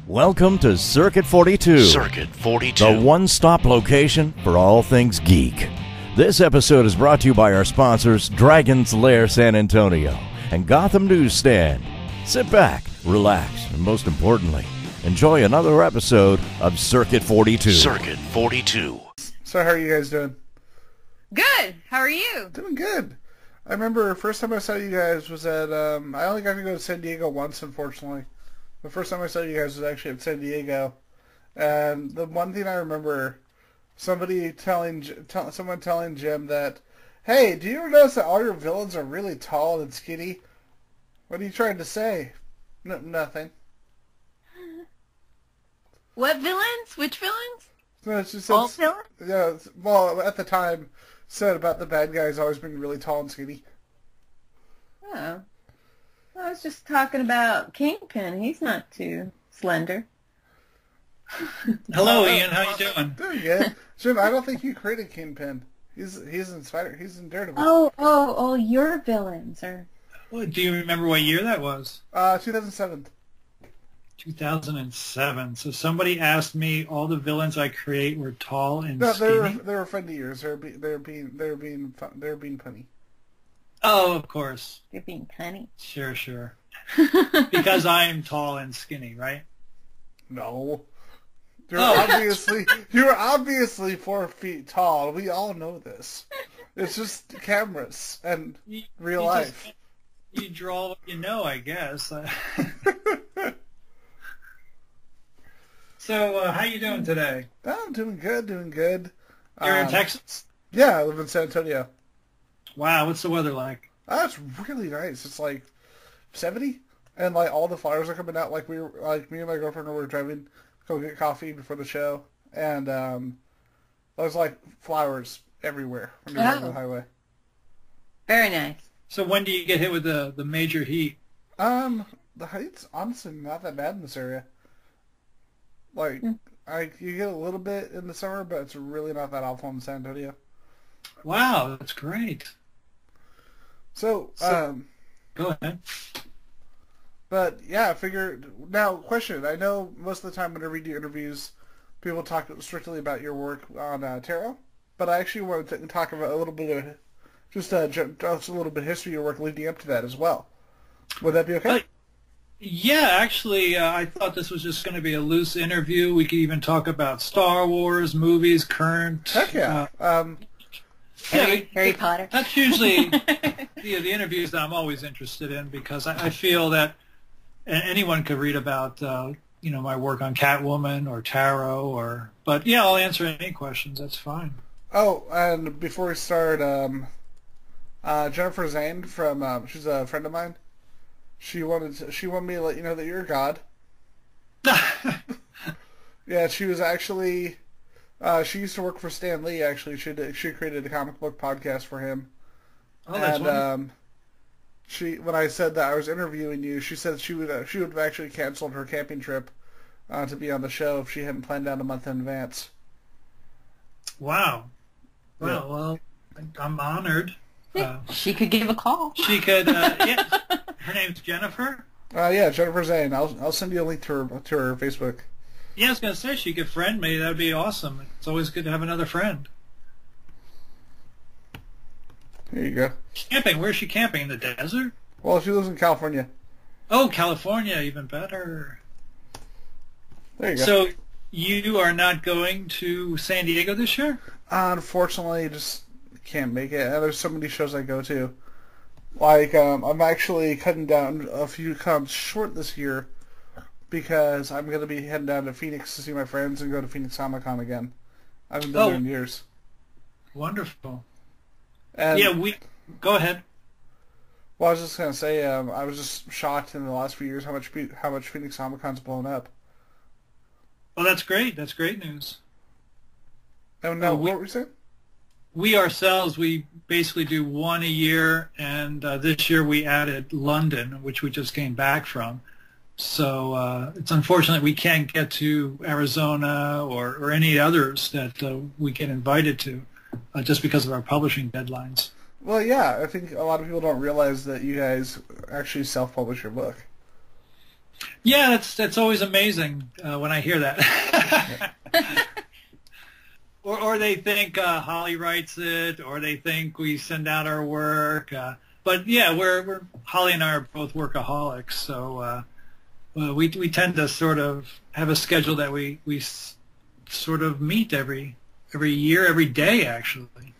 Welcome to Circuit 42. Circuit 42. The one-stop location for all things geek. This episode is brought to you by our sponsors, Dragon's Lair San Antonio and Gotham Newsstand. Sit back, relax, and most importantly, enjoy another episode of Circuit 42. Circuit 42. So how are you guys doing? Good. How are you? Doing good. I remember first time I saw you guys was at, I only got to go to San Diego once, unfortunately. The first time I saw you guys was actually at San Diego. And the one thing I remember, someone telling Jim that, hey, do you ever notice that all your villains are really tall and skinny? What are you trying to say? Nothing. What villains? Which villains? No, it's just All villains? Yeah, well, at the time, said about the bad guys always being really tall and skinny. Oh. I was just talking about Kingpin. He's not too slender. Hello, Ian. How you doing? Doing good. Jim, I don't think you created Kingpin. He's in Daredevil. Oh, your villains are... Well, do you remember what year that was? 2007. 2007. So somebody asked me all the villains I create were tall and No, skinny. they were funny years. They're being punny. Oh, of course. They're being punny. Sure. Because I am tall and skinny, right? No. You're obviously 4 feet tall. We all know this. It's just cameras and real life. You draw what you know, I guess. So, how you doing today? I'm doing good. You're in Texas? Yeah, I live in San Antonio. Wow, what's the weather like? It's really nice. It's like 70, and like all the flowers are coming out. Like me and my girlfriend were driving to go get coffee before the show, and there's like flowers everywhere when you're on the highway. Very nice. So when do you get hit with the major heat? The heat's honestly not that bad in this area. Like, you get a little bit in the summer, but it's really not that awful in San Antonio. Wow, that's great. So go ahead. But yeah, I figured. Now, question. I know most of the time whenever we do interviews, people talk strictly about your work on tarot, but I actually wanted to talk about a little bit of just a little bit of history of your work leading up to that as well. Would that be okay? Yeah, actually, I thought this was just going to be a loose interview. We could even talk about Star Wars, movies, current. Heck yeah. Harry Potter. That's usually the interviews that I'm always interested in because I feel that anyone could read about my work on Catwoman or tarot but yeah, I'll answer any questions. That's fine. Oh, and before we start, Jennifer Zane from she's a friend of mine. She wanted me to let you know that you're a god. Yeah, she was actually. She used to work for Stan Lee. Actually, she created a comic book podcast for him. Oh, that's wonderful. When I said that I was interviewing you, she said she would have actually canceled her camping trip to be on the show if she hadn't planned out a month in advance. Wow. Yeah. Well, I'm honored. She could give a call. She could. Yeah. Her name's Jennifer. Yeah, Jennifer Zane. I'll send you a link to her Facebook. Yeah, I was going to say she could friend me. That would be awesome. It's always good to have another friend. There you go. Camping. Where's she camping? In the desert? Well, she lives in California. Oh, California. Even better. There you go. So you are not going to San Diego this year? Unfortunately, just can't make it. And there's so many shows I go to. Like, I'm actually cutting down a few cons short this year because I'm going to be heading down to Phoenix to see my friends and go to Phoenix Comic-Con again. I haven't been there in years. Wonderful. And, yeah, go ahead. Well, I was just going to say, I was just shocked in the last few years how much Phoenix Comic-Con's blown up. Well, that's great. That's great news. Oh, no, what were you saying? We ourselves, we basically do one a year, and this year we added London, which we just came back from. So it's unfortunate we can't get to Arizona or any others that we get invited to just because of our publishing deadlines. Well, yeah, I think a lot of people don't realize that you guys actually self-publish your book. Yeah, that's always amazing when I hear that. Or they think Holly writes it, or they think we send out our work. But yeah, we're Holly and I are both workaholics, so we tend to sort of have a schedule that we sort of meet every year, every day actually.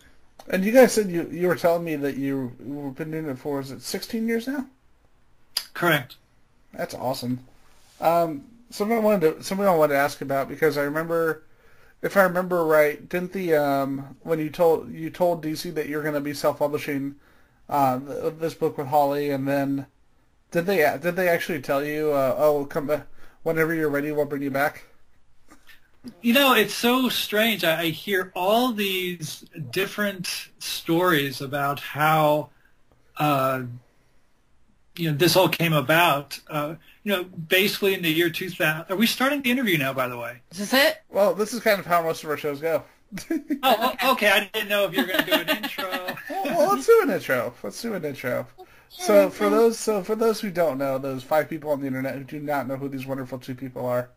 And you guys said you were telling me that you've been doing it for, is it 16 years now? Correct. That's awesome. Something I wanted to ask about, because I remember, if I remember right, didn't when you told DC that you're going to be self-publishing this book with Holly, and then did they actually tell you, come back whenever you're ready, we'll bring you back? You know, it's so strange. I hear all these different stories about how this all came about. Basically in the year 2000. Are we starting the interview now, by the way? Is this it? Well, this is kind of how most of our shows go. Oh, okay. I didn't know if you were going to do an intro. Well, let's do an intro. So for those who don't know, those 5 people on the internet who do not know who these wonderful 2 people are,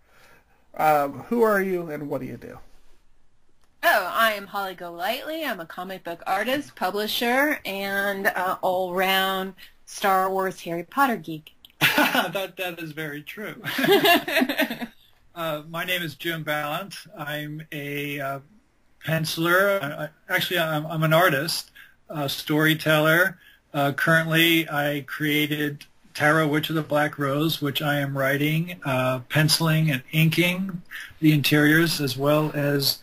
who are you and what do you do? Oh, I am Holly Golightly. I'm a comic book artist, publisher, and all-round Star Wars Harry Potter geek. That is very true. My name is Jim Balent. I'm a penciler. I'm an artist, storyteller. Currently, I created Tarot Witch of the Black Rose, which I am writing, penciling and inking the interiors, as well as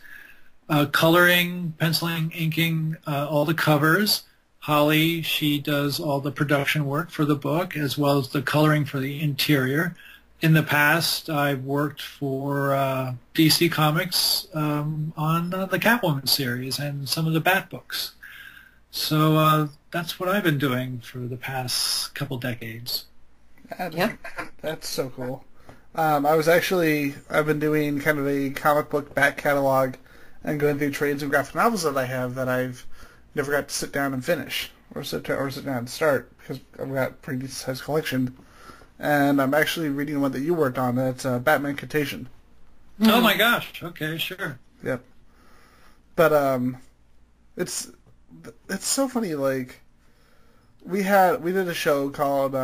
coloring, penciling, inking all the covers. Holly, she does all the production work for the book, as well as the coloring for the interior. In the past, I've worked for DC Comics on the Catwoman series and some of the Bat books. So that's what I've been doing for the past couple decades. That's so cool. I've been doing kind of a comic book back catalog and going through trades and graphic novels that I have that I've never got to sit down and finish or sit down and start, because I've got a pretty decent sized collection. And I'm actually reading one that you worked on. That's Batman Contagion. Oh my gosh! Okay, sure. Yep. But it's so funny. Like we did a show called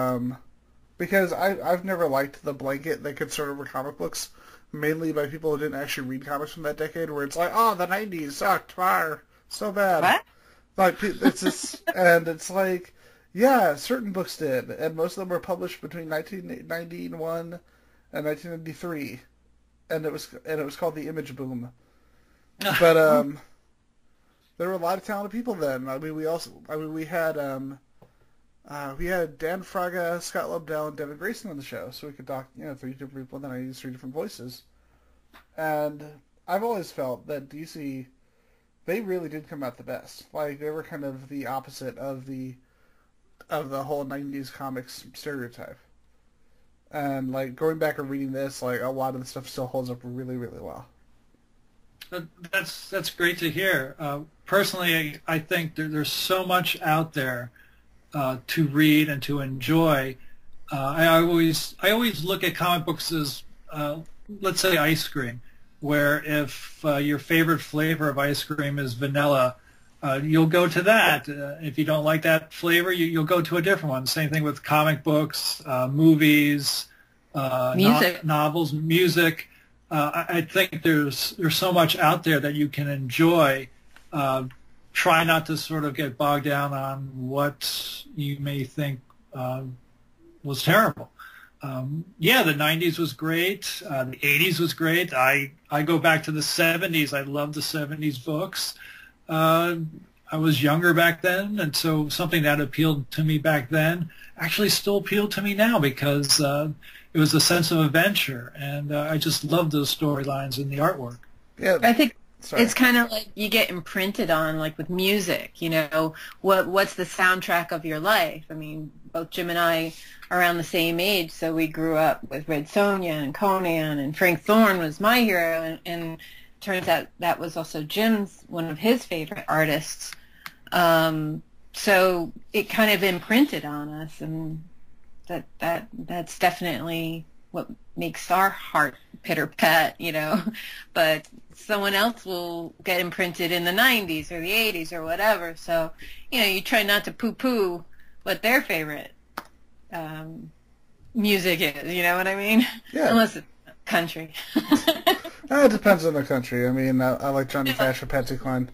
because I've never liked the blanket that concerns over comic books, mainly by people who didn't actually read comics from that decade, where it's like, oh, the 90s sucked, fire, so bad. What? Like it's just, and it's like, yeah, certain books did, and most of them were published between 1991 and 1993, and it was called the Image Boom. But there were a lot of talented people then. We had Dan Fraga, Scott Lobdell, and Devin Grayson on the show, so we could talk, 3 different people, and then I used 3 different voices. And I've always felt that DC, they really did come out the best. Like, they were kind of the opposite of the whole 90s comics stereotype. And, like, going back and reading this, like, a lot of the stuff still holds up really, really well. That's great to hear. Personally, I think there's so much out there to read and to enjoy. I always look at comic books as, let's say, ice cream, where if your favorite flavor of ice cream is vanilla, you'll go to that. If you don't like that flavor, you'll go to a different one. Same thing with comic books, movies, music. Novels, music. I think there's so much out there that you can enjoy. Try not to sort of get bogged down on what you may think was terrible. The 90s was great. The 80s was great. I go back to the 70s. I love the 70s books. I was younger back then, and so something that appealed to me back then actually still appealed to me now, because it was a sense of adventure, and I just love those storylines and the artwork. Yeah, I think it's kind of like you get imprinted on, like with music, what's the soundtrack of your life? I mean, both Jim and I are around the same age, so we grew up with Red Sonja and Conan, and Frank Thorne was my hero, and turns out that was also Jim's, one of his favorite artists. So it kind of imprinted on us, and that's definitely what makes our heart pitter pat, but someone else will get imprinted in the 90s or the 80s or whatever. So, you try not to poo-poo what their favorite music is, you know what I mean? Yeah. Unless it's country. It depends on the country. I mean, I like Johnny Cash or Patsy Cline.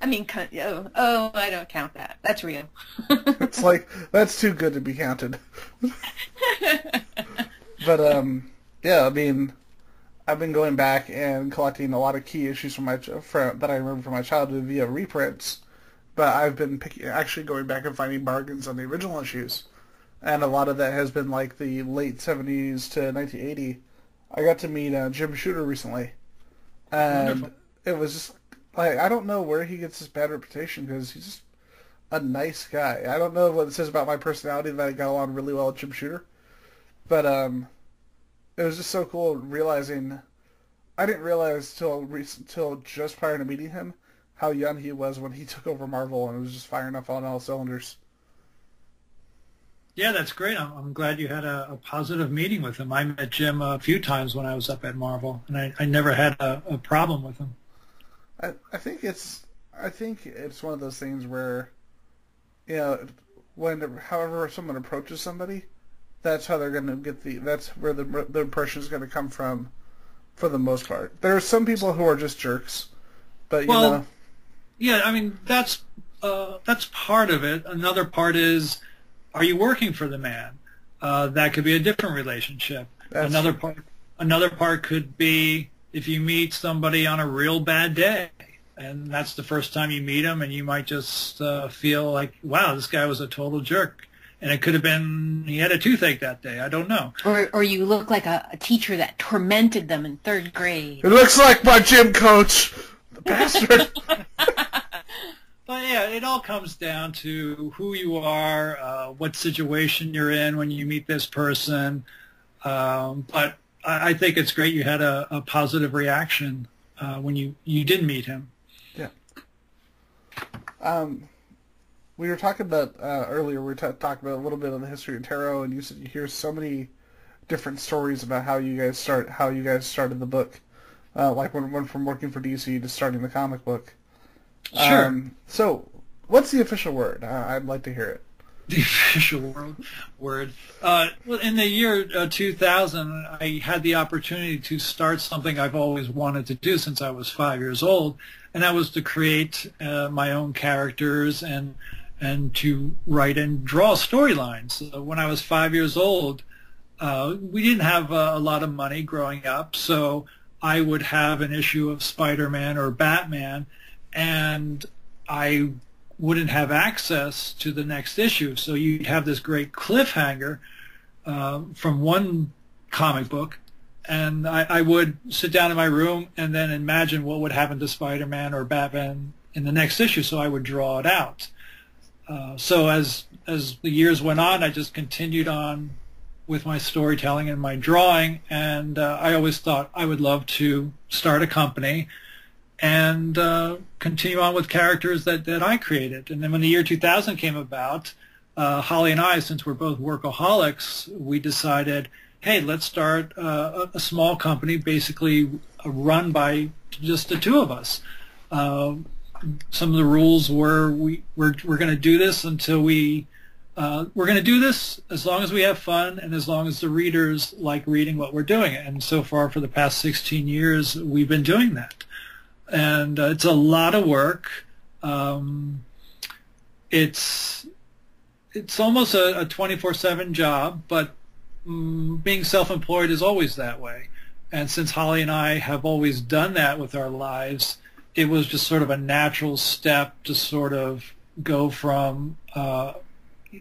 I mean, I don't count that. That's real. It's like, that's too good to be counted. But, yeah, I mean, I've been going back and collecting a lot of key issues that I remember from my childhood via reprints, but I've been actually going back and finding bargains on the original issues, and a lot of that has been like the late 70s to 1980. I got to meet Jim Shooter recently, and Wonderful. It was just, like, I don't know where he gets this bad reputation, because he's just a nice guy. I don't know what it says about my personality that I got along really well with Jim Shooter, but it was just so cool realizing. I didn't realize till just prior to meeting him how young he was when he took over Marvel and was just firing up on all cylinders. Yeah, that's great. I'm glad you had a positive meeting with him. I met Jim a few times when I was up at Marvel, and I never had a problem with him. I think it's one of those things where, however someone approaches somebody, that's how they're going to get that's where the impression is going to come from, for the most part. There are some people who are just jerks, but yeah, I mean that's part of it. Another part is, are you working for the man? That could be a different relationship. Another part could be if you meet somebody on a real bad day, and that's the first time you meet him, and you might just feel like, wow, this guy was a total jerk. And it could have been he had a toothache that day. I don't know. Or you look like a teacher that tormented them in 3rd grade. It looks like my gym coach, the bastard. But yeah, it all comes down to who you are, what situation you're in when you meet this person. But I think it's great you had a positive reaction when you did meet him. Yeah. We were talking about earlier. We were talking about a little bit of the history of tarot, and you said you hear so many different stories about how you guys started the book, like one from working for DC to starting the comic book. Sure. So, what's the official word? I'd like to hear it. The official word. Well, in the year 2000, I had the opportunity to start something I've always wanted to do since I was 5 years old, and that was to create my own characters and to write and draw storylines. When I was 5 years old, we didn't have a lot of money growing up, so I would have an issue of Spider-Man or Batman, and I wouldn't have access to the next issue. So you'd have this great cliffhanger from one comic book, and I would sit down in my room and then imagine what would happen to Spider-Man or Batman in the next issue, so I would draw it out. So as the years went on, I just continued on with my storytelling and my drawing, and I always thought I would love to start a company and continue on with characters that I created. And then when the year 2000 came about, Holly and I, since we're both workaholics, we decided, hey, let's start a small company, basically run by just the two of us. Some of the rules were we're going to do this until we're going to do this as long as we have fun and as long as the readers like reading what we're doing. And so far, for the past 16 years, we've been doing that. And it's a lot of work. It's almost a 24/7 job, but being self-employed is always that way. And since Holly and I have always done that with our lives, it was just sort of a natural step to sort of go from an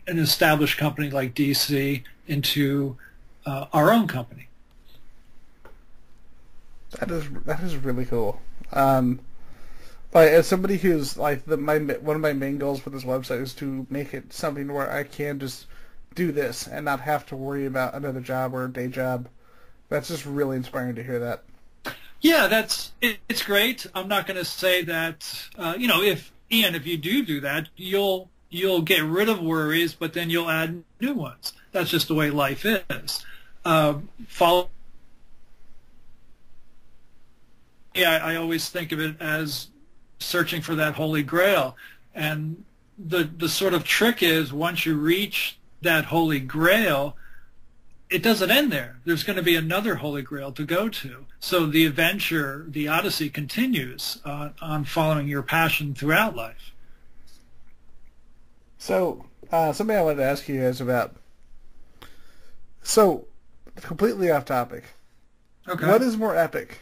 established company like DC into our own company. That is really cool. But as somebody who's like one of my main goals for this website is to make it something where I can just do this and not have to worry about another job or a day job. That's just really inspiring to hear that. Yeah, it's great. I'm not going to say that if you do that, you'll get rid of worries, but then you'll add new ones. That's just the way life is. follow. Yeah, I always think of it as searching for that holy grail, and the sort of trick is once you reach that holy grail, it doesn't end there. There's going to be another holy grail to go to. So the adventure, the odyssey, continues on following your passion throughout life. So, something I wanted to ask you guys about. So, completely off topic. Okay. What is more epic,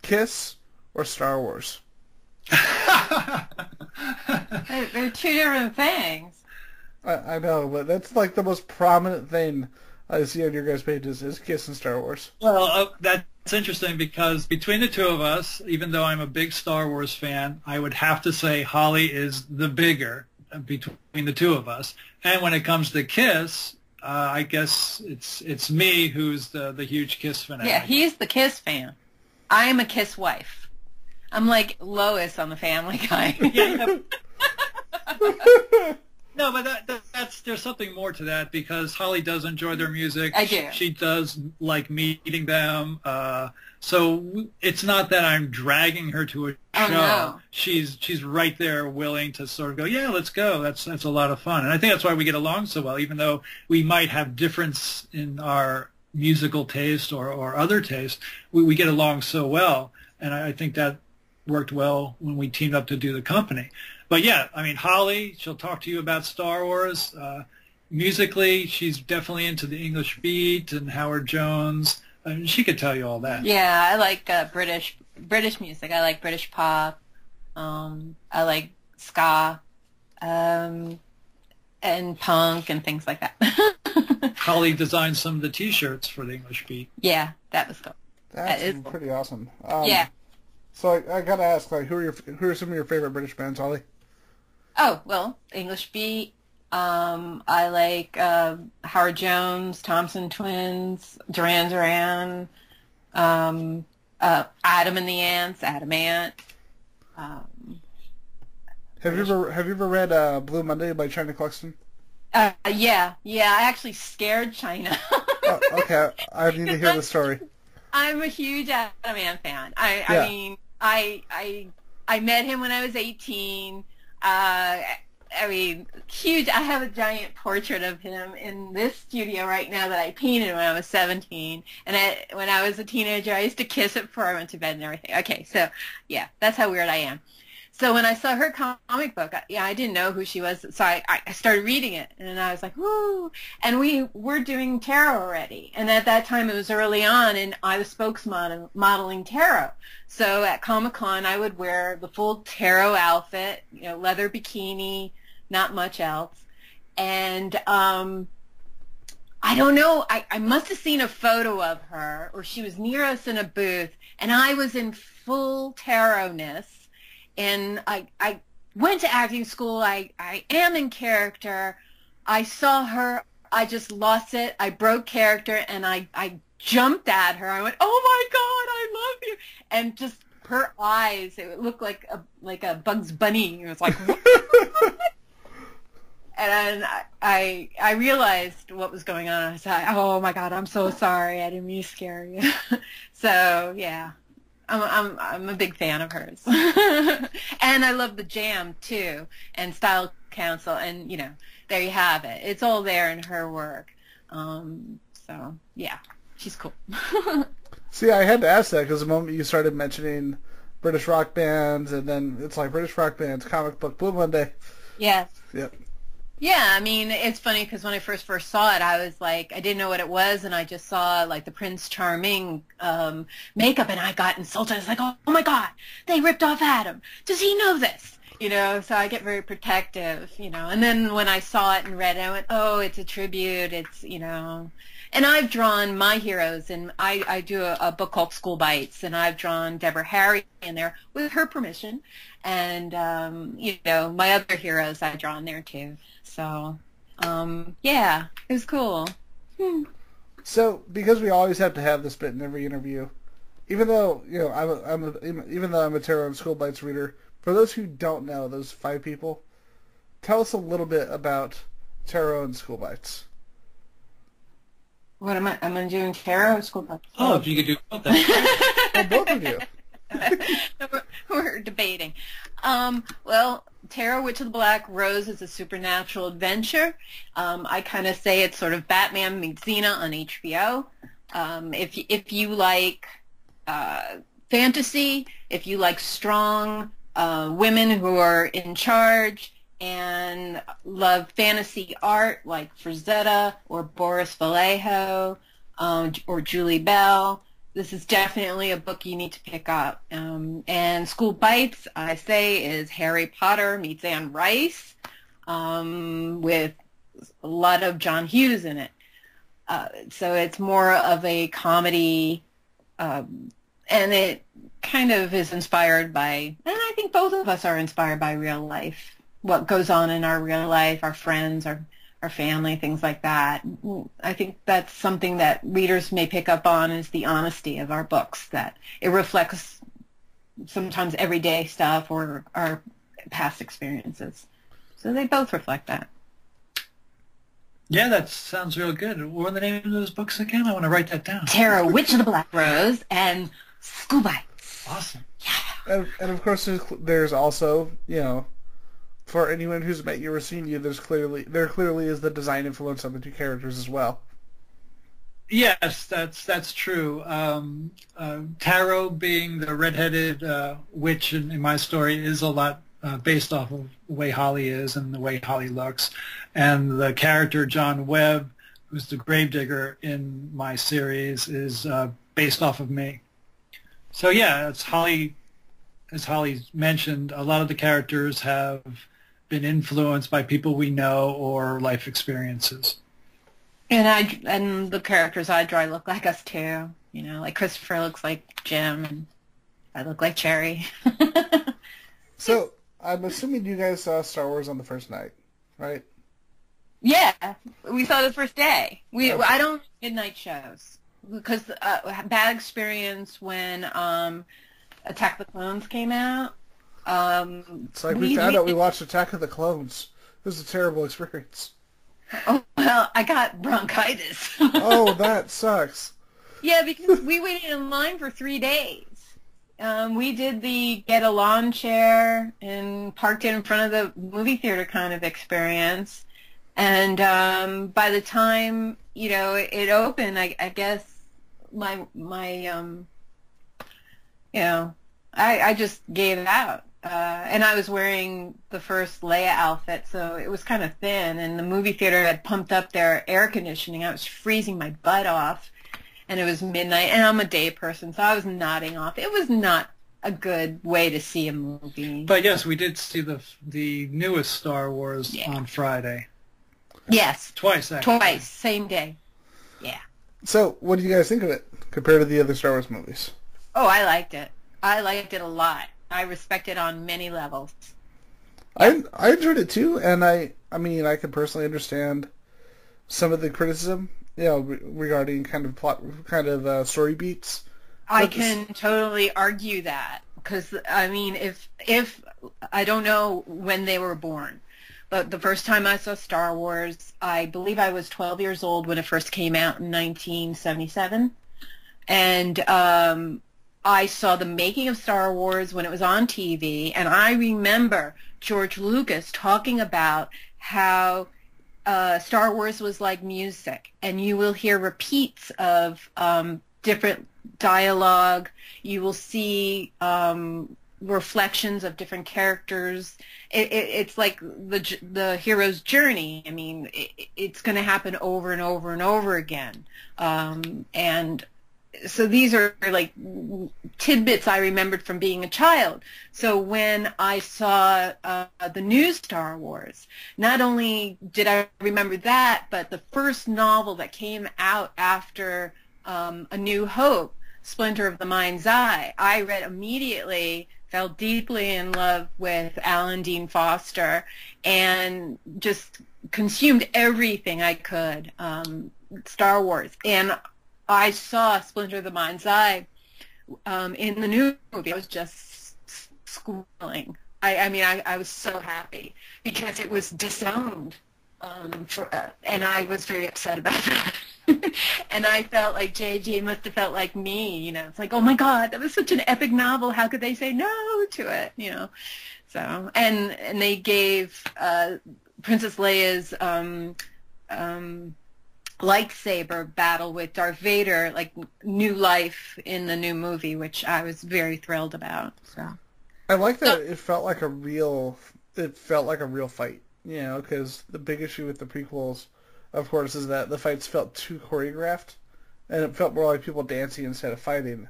Kiss or Star Wars? They're two different things. I know, but that's like the most prominent thing I see on your guys' pages is Kiss and Star Wars. Well, that's interesting because between the two of us, even though I'm a big Star Wars fan, I would have to say Holly is the bigger between the two of us. And when it comes to Kiss, I guess it's me who's the huge Kiss fanatic. Yeah, he's the Kiss fan. I am a Kiss wife. I'm like Lois on the Family Guy. Yeah. No, but that's there's something more to that because Holly does enjoy their music. I do. She does like meeting them. So it's not that I'm dragging her to a show. Oh, no. She's right there willing to sort of go, yeah, let's go. That's a lot of fun. And I think that's why we get along so well, even though we might have difference in our musical taste or other taste, we get along so well. And I think that worked well when we teamed up to do the company. But yeah, I mean, Holly, she'll talk to you about Star Wars. Musically, she's definitely into the English Beat and Howard Jones. I mean, she could tell you all that. Yeah, I like British music. I like British pop. I like ska, and punk and things like that. Holly designed some of the T-shirts for the English Beat. Yeah, that was cool. That's pretty awesome. Yeah. So I gotta ask, like, who are some of your favorite British bands, Holly? Oh, well, English Beat. I like Howard Jones, Thompson Twins, Duran Duran, Adam and the Ants, Adam Ant. Have you ever read Blue Monday by China Cluxton? Yeah. I actually scared China. Oh, okay, I need to hear the story. I'm a huge Adam Ant fan. I mean, I met him when I was 18. I mean, huge. I have a giant portrait of him in this studio right now that I painted when I was 17. And when I was a teenager, I used to kiss it before I went to bed and everything. Okay, so yeah, that's how weird I am. So when I saw her comic book, I didn't know who she was. So I started reading it, and I was like, woo. And we were doing tarot already. And at that time, it was early on, and I was modeling tarot. So at Comic-Con, I would wear the full tarot outfit, leather bikini, not much else. And I don't know, I must have seen a photo of her, or she was near us in a booth, and I was in full tarotness. And I went to acting school. I am in character. I saw her. I just lost it. I broke character, and I jumped at her. I went, "Oh my God, I love you!" And just her eyes, it looked like a Bugs Bunny. It was like, what? And I realized what was going on. I said, "Oh my God, I'm so sorry. I didn't mean to scare you." So yeah. I'm a big fan of hers. And I love the Jam too, and Style Council, and there you have it. It's all there in her work. So yeah, she's cool. See, I had to ask that because the moment you started mentioning British rock bands, and then it's like British rock bands, comic book, Blue Monday. Yes. Yep. Yeah, I mean, it's funny because when I first saw it, I was like, I didn't know what it was, and I just saw, like, the Prince Charming makeup, and I got insulted. I was like, oh my God, they ripped off Adam. Does he know this? So I get very protective, And then when I saw it and read it, I went, oh, it's a tribute, it's, And I've drawn my heroes, and I do a book called School Bites, and I've drawn Deborah Harry in there with her permission, and, my other heroes I draw in there, too. So, yeah, it was cool. So, because we always have to have this bit in every interview, even though I'm a Tarot and School Bites reader, for those who don't know, those 5 people, tell us a little bit about Tarot and School Bites. What am I? Am I doing tarot or school books? Oh, if you could do both, that's great. Well, both of you. We're debating. Well, Tarot, Witch of the Black Rose is a supernatural adventure. I kind of say it's sort of Batman meets Xena on HBO. If you like fantasy, if you like strong women who are in charge and love fantasy art like Frazetta or Boris Vallejo or Julie Bell, this is definitely a book you need to pick up. And School Bites, I say, is Harry Potter meets Anne Rice with a lot of John Hughes in it. So it's more of a comedy, and it kind of is inspired by, and I think both of us are inspired by real life, what goes on in our real life, our friends, our family, things like that. I think that's something that readers may pick up on, is the honesty of our books, that it reflects sometimes everyday stuff or our past experiences. So they both reflect that. Yeah, that sounds real good. What are the names of those books again? I want to write that down. Tarot, Witch of the Black Rose, and School Bites. Awesome. And of course, there's also, for anyone who's met you or seen you, there clearly is the design influence on the two characters as well. Yes, that's true. Taro, being the redheaded witch in my story, is a lot based off of the way Holly is and the way Holly looks. And the character John Webb, who's the gravedigger in my series, is based off of me. So yeah, as Holly mentioned, a lot of the characters have been influenced by people we know or life experiences. And the characters I draw look like us too. Like Christopher looks like Jim, and I look like Cherry. So I'm assuming you guys saw Star Wars on the first night, right? Yeah, we saw it the first day. I don't do midnight shows because bad experience when Attack of the Clones came out. It's like we found out we watched Attack of the Clones. It was a terrible experience. Oh, well, I got bronchitis. Oh, that sucks. Yeah, because we waited in line for 3 days. We did the get a lawn chair and parked it in front of the movie theater kind of experience. And by the time, it opened, I guess I just gave it out. And I was wearing the first Leia outfit, so it was kind of thin, and the movie theater had pumped up their air conditioning. I was freezing my butt off, and it was midnight, and I'm a day person, so I was nodding off. It was not a good way to see a movie. But yes, we did see the newest Star Wars on Friday. Yes. Twice, actually. Twice, same day. Yeah. So, what do you guys think of it compared to the other Star Wars movies? Oh, I liked it. I liked it a lot. I respect it on many levels. I enjoyed it too, and I mean, I can personally understand some of the criticism, regarding kind of plot, story beats. I can totally argue that, because I mean, if I don't know when they were born, but the first time I saw Star Wars, I believe I was 12 years old when it first came out in 1977, and I saw the making of Star Wars when it was on TV, and I remember George Lucas talking about how Star Wars was like music, and you will hear repeats of different dialogue. You will see reflections of different characters. It's like the hero's journey. I mean, it's going to happen over and over and over again, and so these are like tidbits I remembered from being a child. So when I saw the new Star Wars, not only did I remember that, but the first novel that came out after A New Hope, Splinter of the Mind's Eye, I read immediately, fell deeply in love with Alan Dean Foster, and just consumed everything I could, Star Wars. And I saw Splinter of the Mind's Eye in the new movie. I was just squealing. I was so happy because it was disowned, and I was very upset about that. And I felt like J.J. must have felt like me, you know. It's like, oh my God, that was such an epic novel. How could they say no to it, you know? So, and they gave Princess Leia's lightsaber battle with Darth Vader like new life in the new movie, which I was very thrilled about. So I like that it felt like a real fight, you know, because the big issue with the prequels, of course, is that the fights felt too choreographed, and it felt more like people dancing instead of fighting,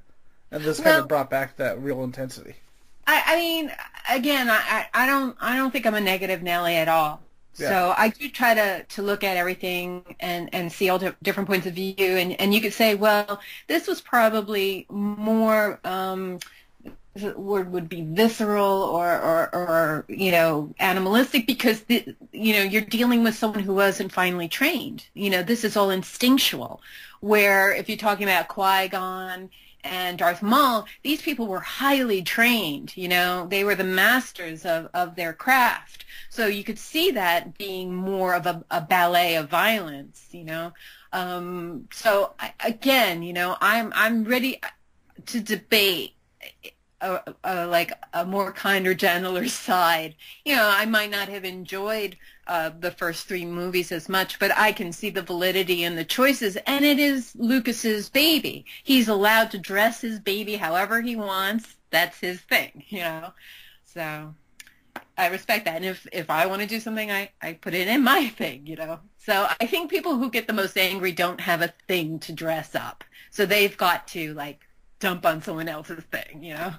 and this kind of brought back that real intensity. I mean, again, I don't think I'm a negative Nelly at all. Yeah. So I do try to look at everything and see all different points of view, and you could say, well, this was probably more the word would be visceral or you know, animalistic, because you know, you're dealing with someone who wasn't finely trained. You know, this is all instinctual. Where if you're talking about Qui-Gon and Darth Maul, these people were highly trained. You know, they were the masters of their craft. So you could see that being more of a ballet of violence. You know, so again, you know, I'm ready to debate like a more kinder, gentler side. You know, I might not have enjoyed the first three movies as much, but I can see the validity in the choices, and it is Lucas's baby. He's allowed to dress his baby however he wants. That's his thing, you know. So I respect that, and if I want to do something, I put it in my thing, you know. So I think people who get the most angry don't have a thing to dress up, so they've got to like dump on someone else's thing, you know.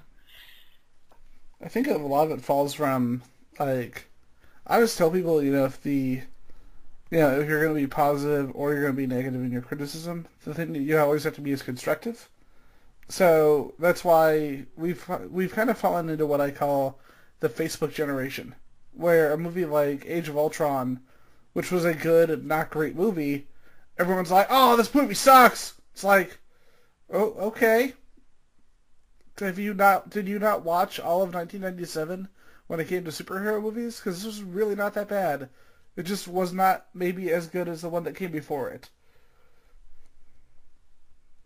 I think a lot of it falls from, like, I always tell people, you know, if you're going to be positive or you're going to be negative in your criticism, the thing that you always have to be is constructive. So that's why we've kind of fallen into what I call the Facebook generation, where a movie like Age of Ultron, which was a good, not great movie, everyone's like, oh, this movie sucks. It's like, oh, okay. Did you not watch all of 1997 when it came to superhero movies? Because this was really not that bad. It just was not maybe as good as the one that came before it.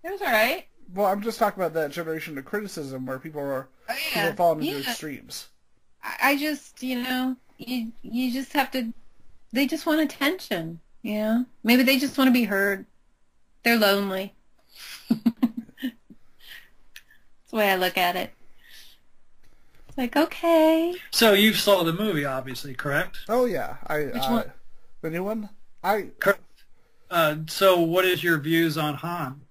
It was all right. Well, I'm just talking about that generation of criticism where people fall into extremes. I just, you know, you just have to. They just want attention. You know, maybe they just want to be heard. They're lonely. That's the way I look at it. It's like, okay. So you saw the movie, obviously, correct? Oh yeah, Which one? The new one. Correct. So what is your views on Han?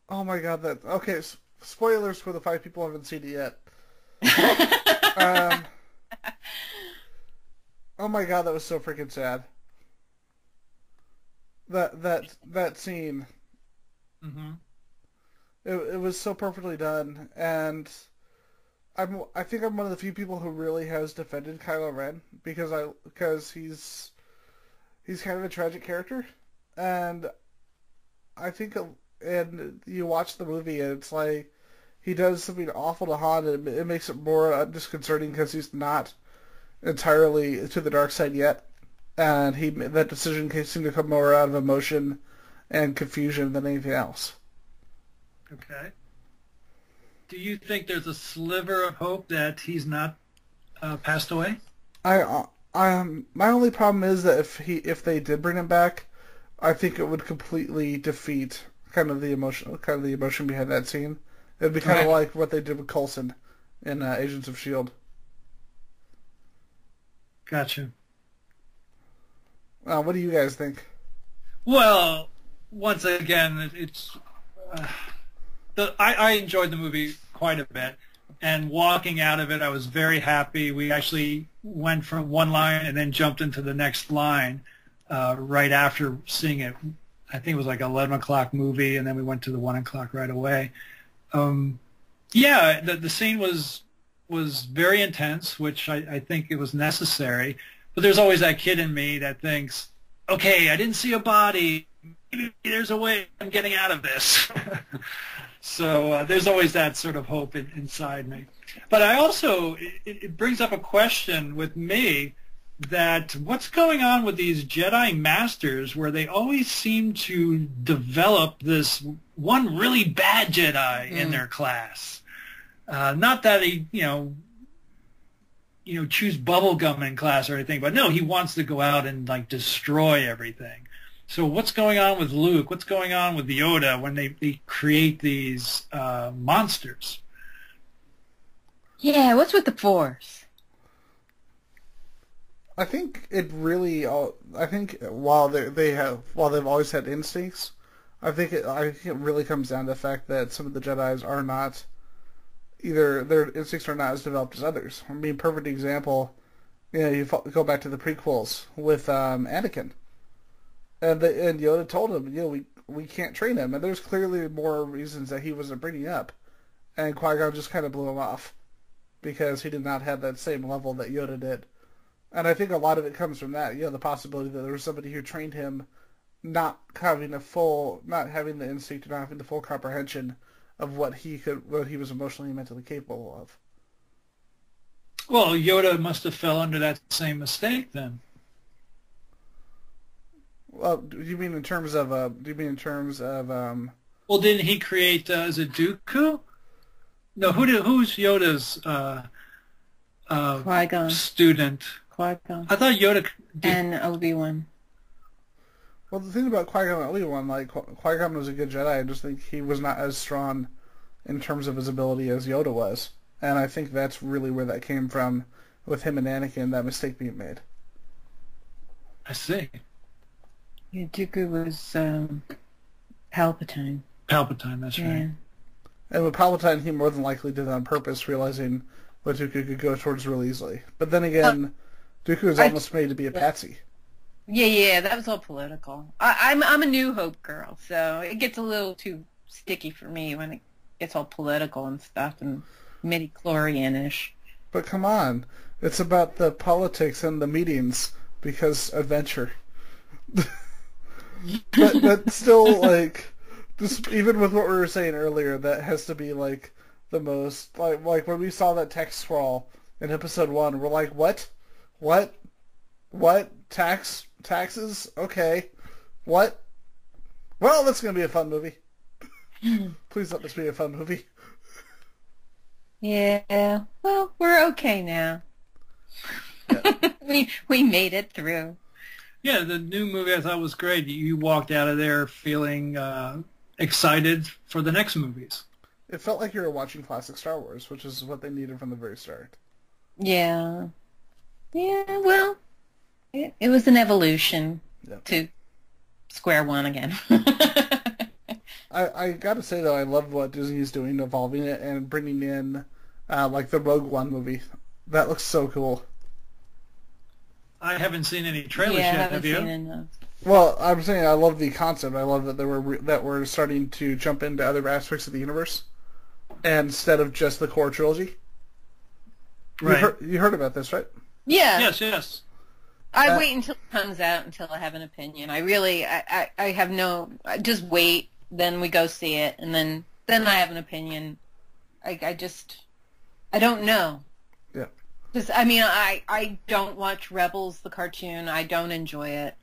Oh my God, okay. Spoilers for the 5 people who haven't seen it yet. Oh my God, that was so freaking sad. That scene. Mm-hmm. It was so perfectly done, and I think I'm one of the few people who really has defended Kylo Ren because he's kind of a tragic character, and I think and you watch the movie and it's like he does something awful to Han, and it makes it more disconcerting because he's not entirely to the dark side yet, and that decision seemed to come more out of emotion and confusion than anything else. Okay. Do you think there's a sliver of hope that he's not passed away? My only problem is that if they did bring him back, I think it would completely defeat kind of the emotion behind that scene. It'd be kind of like what they did with Coulson in Agents of S.H.I.E.L.D. Gotcha. What do you guys think? Well, once again, it's I enjoyed the movie quite a bit, and walking out of it, I was very happy. We actually went from one line and then jumped into the next line right after seeing it. I think it was like 11 o'clock movie, and then we went to the 1 o'clock right away. Yeah, the scene was very intense, which I think it was necessary. But there's always that kid in me that thinks, okay, I didn't see a body. Maybe there's a way I'm getting out of this. So there's always that sort of hope inside me. But I also, it brings up a question with me. that what's going on with these Jedi Masters where they always seem to develop this one really bad Jedi in their class. Not that he, chews bubblegum in class or anything, but no, he wants to go out and like destroy everything. So what's going on with Luke? What's going on with Yoda when they create these monsters? Yeah, what's with the Force? I think it really. I think while they've always had instincts, I think it really comes down to the fact that some of the Jedi's are not either their instincts are not as developed as others. I mean, perfect example. You go back to the prequels with Anakin, and Yoda told him, we can't train him, and there's clearly more reasons that he wasn't bringing up, and Qui-Gon just kind of blew him off because he did not have that same level that Yoda did. And I think a lot of it comes from that, the possibility that there was somebody who trained him not having the instinct, not having the full comprehension of what he was emotionally and mentally capable of. Well, Yoda must have fell under that same mistake then. Well, do you mean in terms of? Well, didn't he create? Is it Dooku? No, who's Yoda's Qui-Gon. Student? Qui-Gon. I thought Yoda and Obi-Wan. Well, the thing about Qui-Gon and Obi-Wan, like, Qui-Gon was a good Jedi. I just think he was not as strong in terms of his ability as Yoda was. And I think that's really where that came from with him and Anakin, that mistake being made. I see. Yeah, Dooku was Palpatine. Palpatine, that's right. And with Palpatine, he more than likely did it on purpose, realizing what Dooku could go towards real easily. But then again, Dooku was almost made to be a patsy. Yeah, that was all political. I'm a New Hope girl, so it gets a little too sticky for me when it gets all political and stuff and midi-chlorian-ish. But come on, it's about the politics and the meetings, because adventure. But still, like, just even with what we were saying earlier, that has to be like the most like when we saw that text scroll in episode 1, we're like, what taxes? Okay, what? Well, that's gonna be a fun movie. Please let this be a fun movie. Yeah, well, we're okay now. Yeah. we made it through. Yeah, the new movie I thought was great. You walked out of there feeling excited for the next movies. It felt like you were watching classic Star Wars, which is what they needed from the very start. Yeah. Yeah, well, it was an evolution to square one again. I gotta say, though, I love what Disney's doing, evolving it and bringing in, like, the Rogue One movie. That looks so cool. I haven't seen any trailers yet, have you? Enough. Well, I'm saying I love the concept. I love that we're starting to jump into other aspects of the universe instead of just the core trilogy. Right. You heard about this, right? Yeah. Yes. I wait until it comes out until I have an opinion. I have no. I just wait. Then we go see it, and then I have an opinion. I don't know. Yeah. I don't watch Rebels, the cartoon. I don't enjoy it.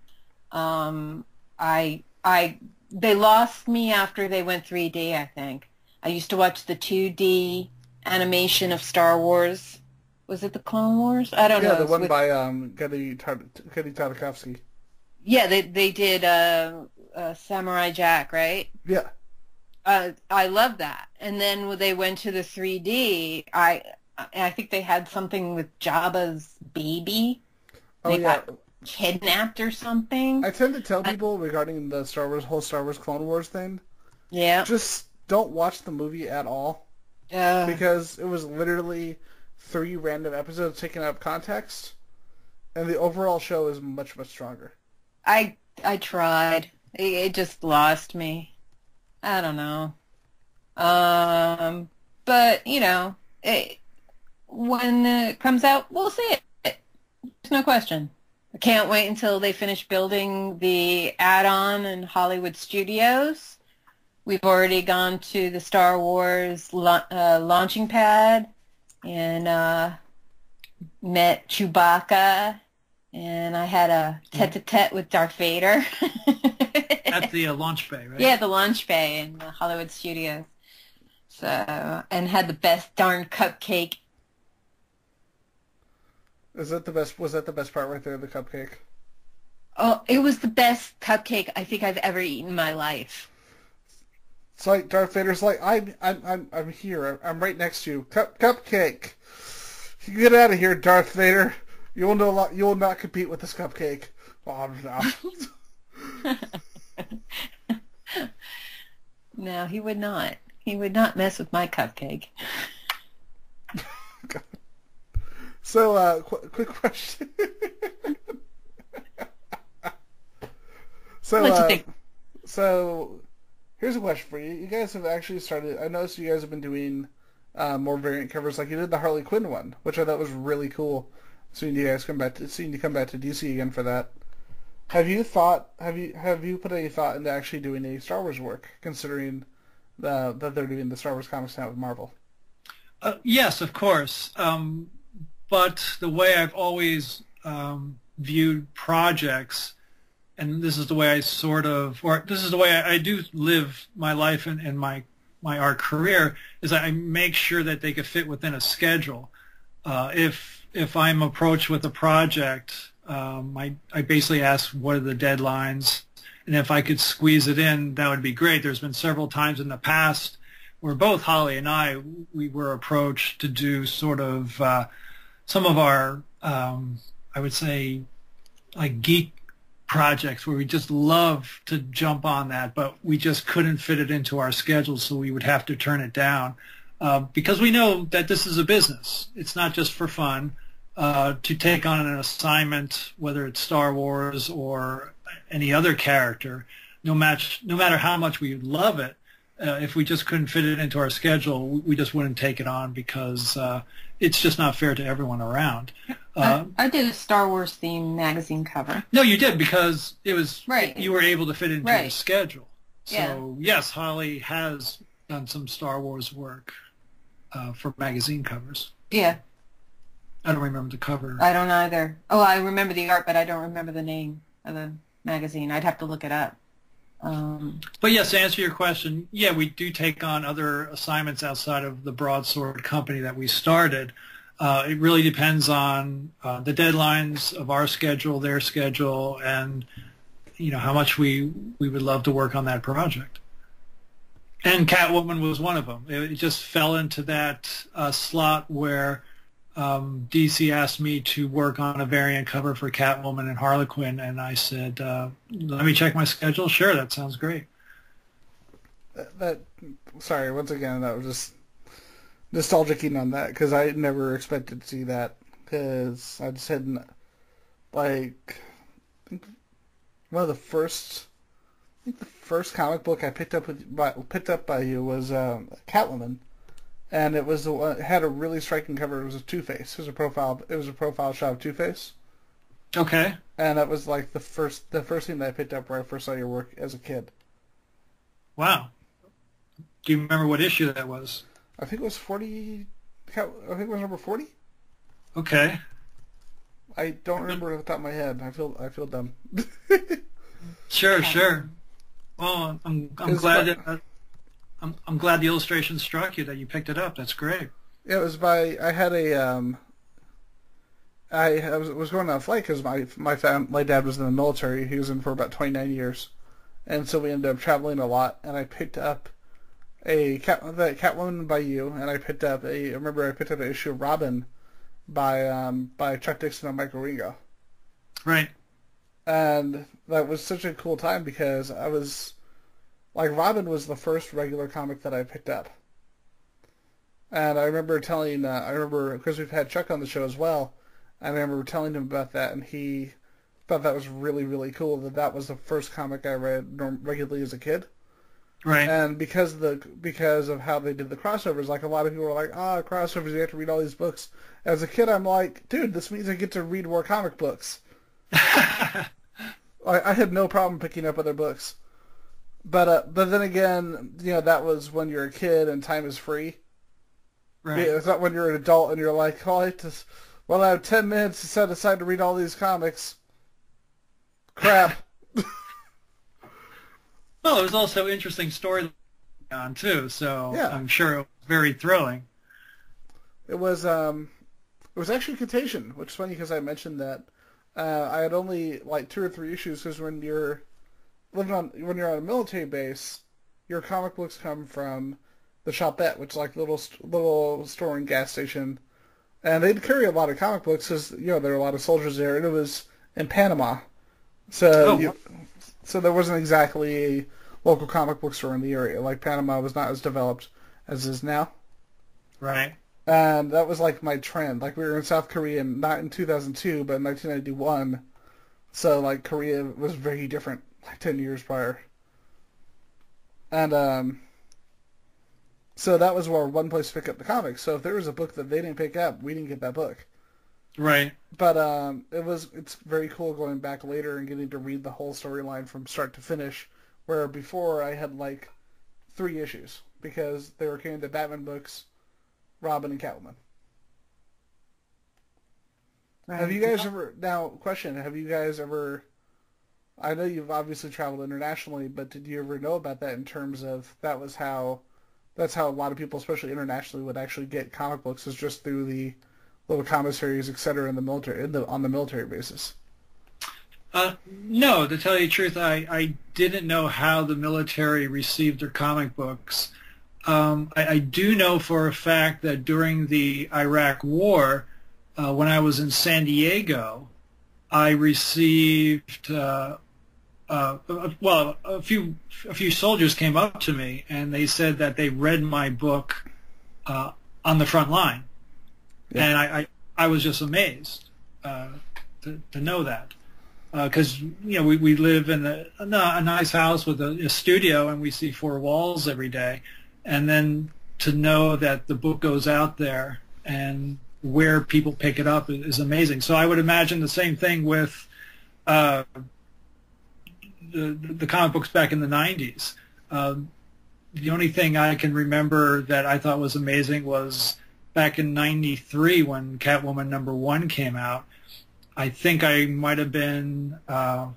They lost me after they went 3D, I think. I used to watch the 2D animation of Star Wars. Was it the Clone Wars? I don't know. Yeah, the one by Genndy Tartakovsky. Yeah, they did Samurai Jack, right? Yeah. I love that. And then when they went to the 3D, I think they had something with Jabba's baby. They got kidnapped or something. I tend to tell people regarding the whole Star Wars Clone Wars thing. Yeah. Just don't watch the movie at all. Because it was literally 3 random episodes taken out of context, and the overall show is much, much stronger. I tried. It just lost me. I don't know. But, when it comes out, we'll see it. There's no question. I can't wait until they finish building the add-on in Hollywood Studios. We've already gone to the Star Wars launching pad and met Chewbacca and I had a tete-a-tete with Darth Vader. At the launch bay, right? Yeah, the launch bay in the Hollywood studios. So, and had the best darn cupcake. Is that the best? Was that the best part right there, the cupcake? Oh, it was the best cupcake I think I've ever eaten in my life. It's like Darth Vader's like, I'm here. I'm right next to you. Cupcake. You get out of here, Darth Vader. You will not compete with this cupcake. Oh, no. No, he would not. He would not mess with my cupcake. So, quick question. So, here's a question for you. You guys have actually started. I noticed you guys have been doing more variant covers, like you did the Harley Quinn one, which I thought was really cool. Seeing you come back to DC again for that. Have you put any thought into actually doing any Star Wars work, considering that they're doing the Star Wars comics now with Marvel? Yes, of course. But the way I've always viewed projects, and this is the way I this is the way I do live my life and my art career, is I make sure that they could fit within a schedule. If I'm approached with a project, I basically ask what are the deadlines, and if I could squeeze it in, that would be great. There's been several times in the past where both Holly and we were approached to do sort of some of our, I would say, like geek projects where we just love to jump on that, but we just couldn't fit it into our schedule, so we would have to turn it down. Because we know that this is a business. It's not just for fun. To take on an assignment, whether it's Star Wars or any other character, no matter how much we love it, if we just couldn't fit it into our schedule, we just wouldn't take it on because it's just not fair to everyone around. I did a Star Wars themed magazine cover. No, you did, because it was right. You were able to fit into the schedule. So yeah. Yes, Holly has done some Star Wars work for magazine covers. Yeah. I don't remember the cover. I don't either. Oh, I remember the art, but I don't remember the name of the magazine. I'd have to look it up. But yes, to answer your question, yeah, we do take on other assignments outside of the Broadsword company that we started. It really depends on the deadlines of our schedule, their schedule, and how much we would love to work on that project. And Catwoman was one of them. It just fell into that slot where DC asked me to work on a variant cover for Catwoman and Harlequin, and I said, let me check my schedule. Sure, that sounds great. Sorry, once again, that was just nostalgicing on that, because I never expected to see that, because I just hadn't, like, I think the first comic book I picked up by you was Catwoman. And it had a really striking cover. It was a Two-Face. It was a profile shot of Two-Face. Okay. And that was like the first thing that I picked up where I first saw your work as a kid. Wow. Do you remember what issue that was? I think it was 40. I think it was number 40. Okay. I don't remember off the top of my head. I feel dumb. Sure. Well, I'm glad that. I'm glad the illustration struck you, that you picked it up. That's great. Yeah, it was by. I had a. I was going on a flight because my dad was in the military. He was in for about 29 years, and so we ended up traveling a lot. And I picked up the Catwoman by you, and I picked up an issue of Robin by Chuck Dixon and Michael Ringo. Right. And that was such a cool time because I was. Like, Robin was the first regular comic that I picked up. And I remember because we've had Chuck on the show as well, and I remember telling him about that, and he thought that was really, really cool, that was the first comic I read regularly as a kid. Right. And because of how they did the crossovers, like, a lot of people were like, crossovers, you have to read all these books. As a kid, I'm like, dude, this means I get to read more comic books. I had no problem picking up other books. But then again, that was when you're a kid and time is free. Right. It's not when you're an adult and you're like, Well, I have 10 minutes to set aside to read all these comics. Crap. Well, it was also interesting story on too, so Yeah. I'm sure it was very thrilling. It was actually Contagion, which is funny because I mentioned that I had only like 2 or 3 issues because when you're on a military base, your comic books come from the shopette, which is like a little store and gas station, and they'd carry a lot of comic books because there were a lot of soldiers there, and it was in Panama, so so there wasn't exactly a local comic book store in the area. Like Panama was not as developed as it is now. Right. And that was like my trend. Like we were in South Korea, not in 2002, but in 1991. So like Korea was very different, like 10 years prior. And so that was where one place to pick up the comics. So if there was a book that they didn't pick up, we didn't get that book. Right. But it's very cool going back later and getting to read the whole storyline from start to finish. Where before I had like 3 issues because they were carrying the Batman books, Robin and Catwoman. Right. Have you guys ever, now question, have you guys ever, I know you've obviously traveled internationally, but did you ever know about that in terms of that's how a lot of people, especially internationally, would actually get comic books, is just through the little commissaries, etc., in the military, on the military basis? No, to tell you the truth, I didn't know how the military received their comic books. I do know for a fact that during the Iraq War, when I was in San Diego, I received a few soldiers came up to me and they said that they read my book on the front line, and I was just amazed to know that. Because we live in a nice house with a studio and we see 4 walls every day, and then to know that the book goes out there and where people pick it up is amazing. So I would imagine the same thing with the comic books back in the 90s. The only thing I can remember that I thought was amazing was back in '93 when Catwoman #1 came out. I think I might have been, I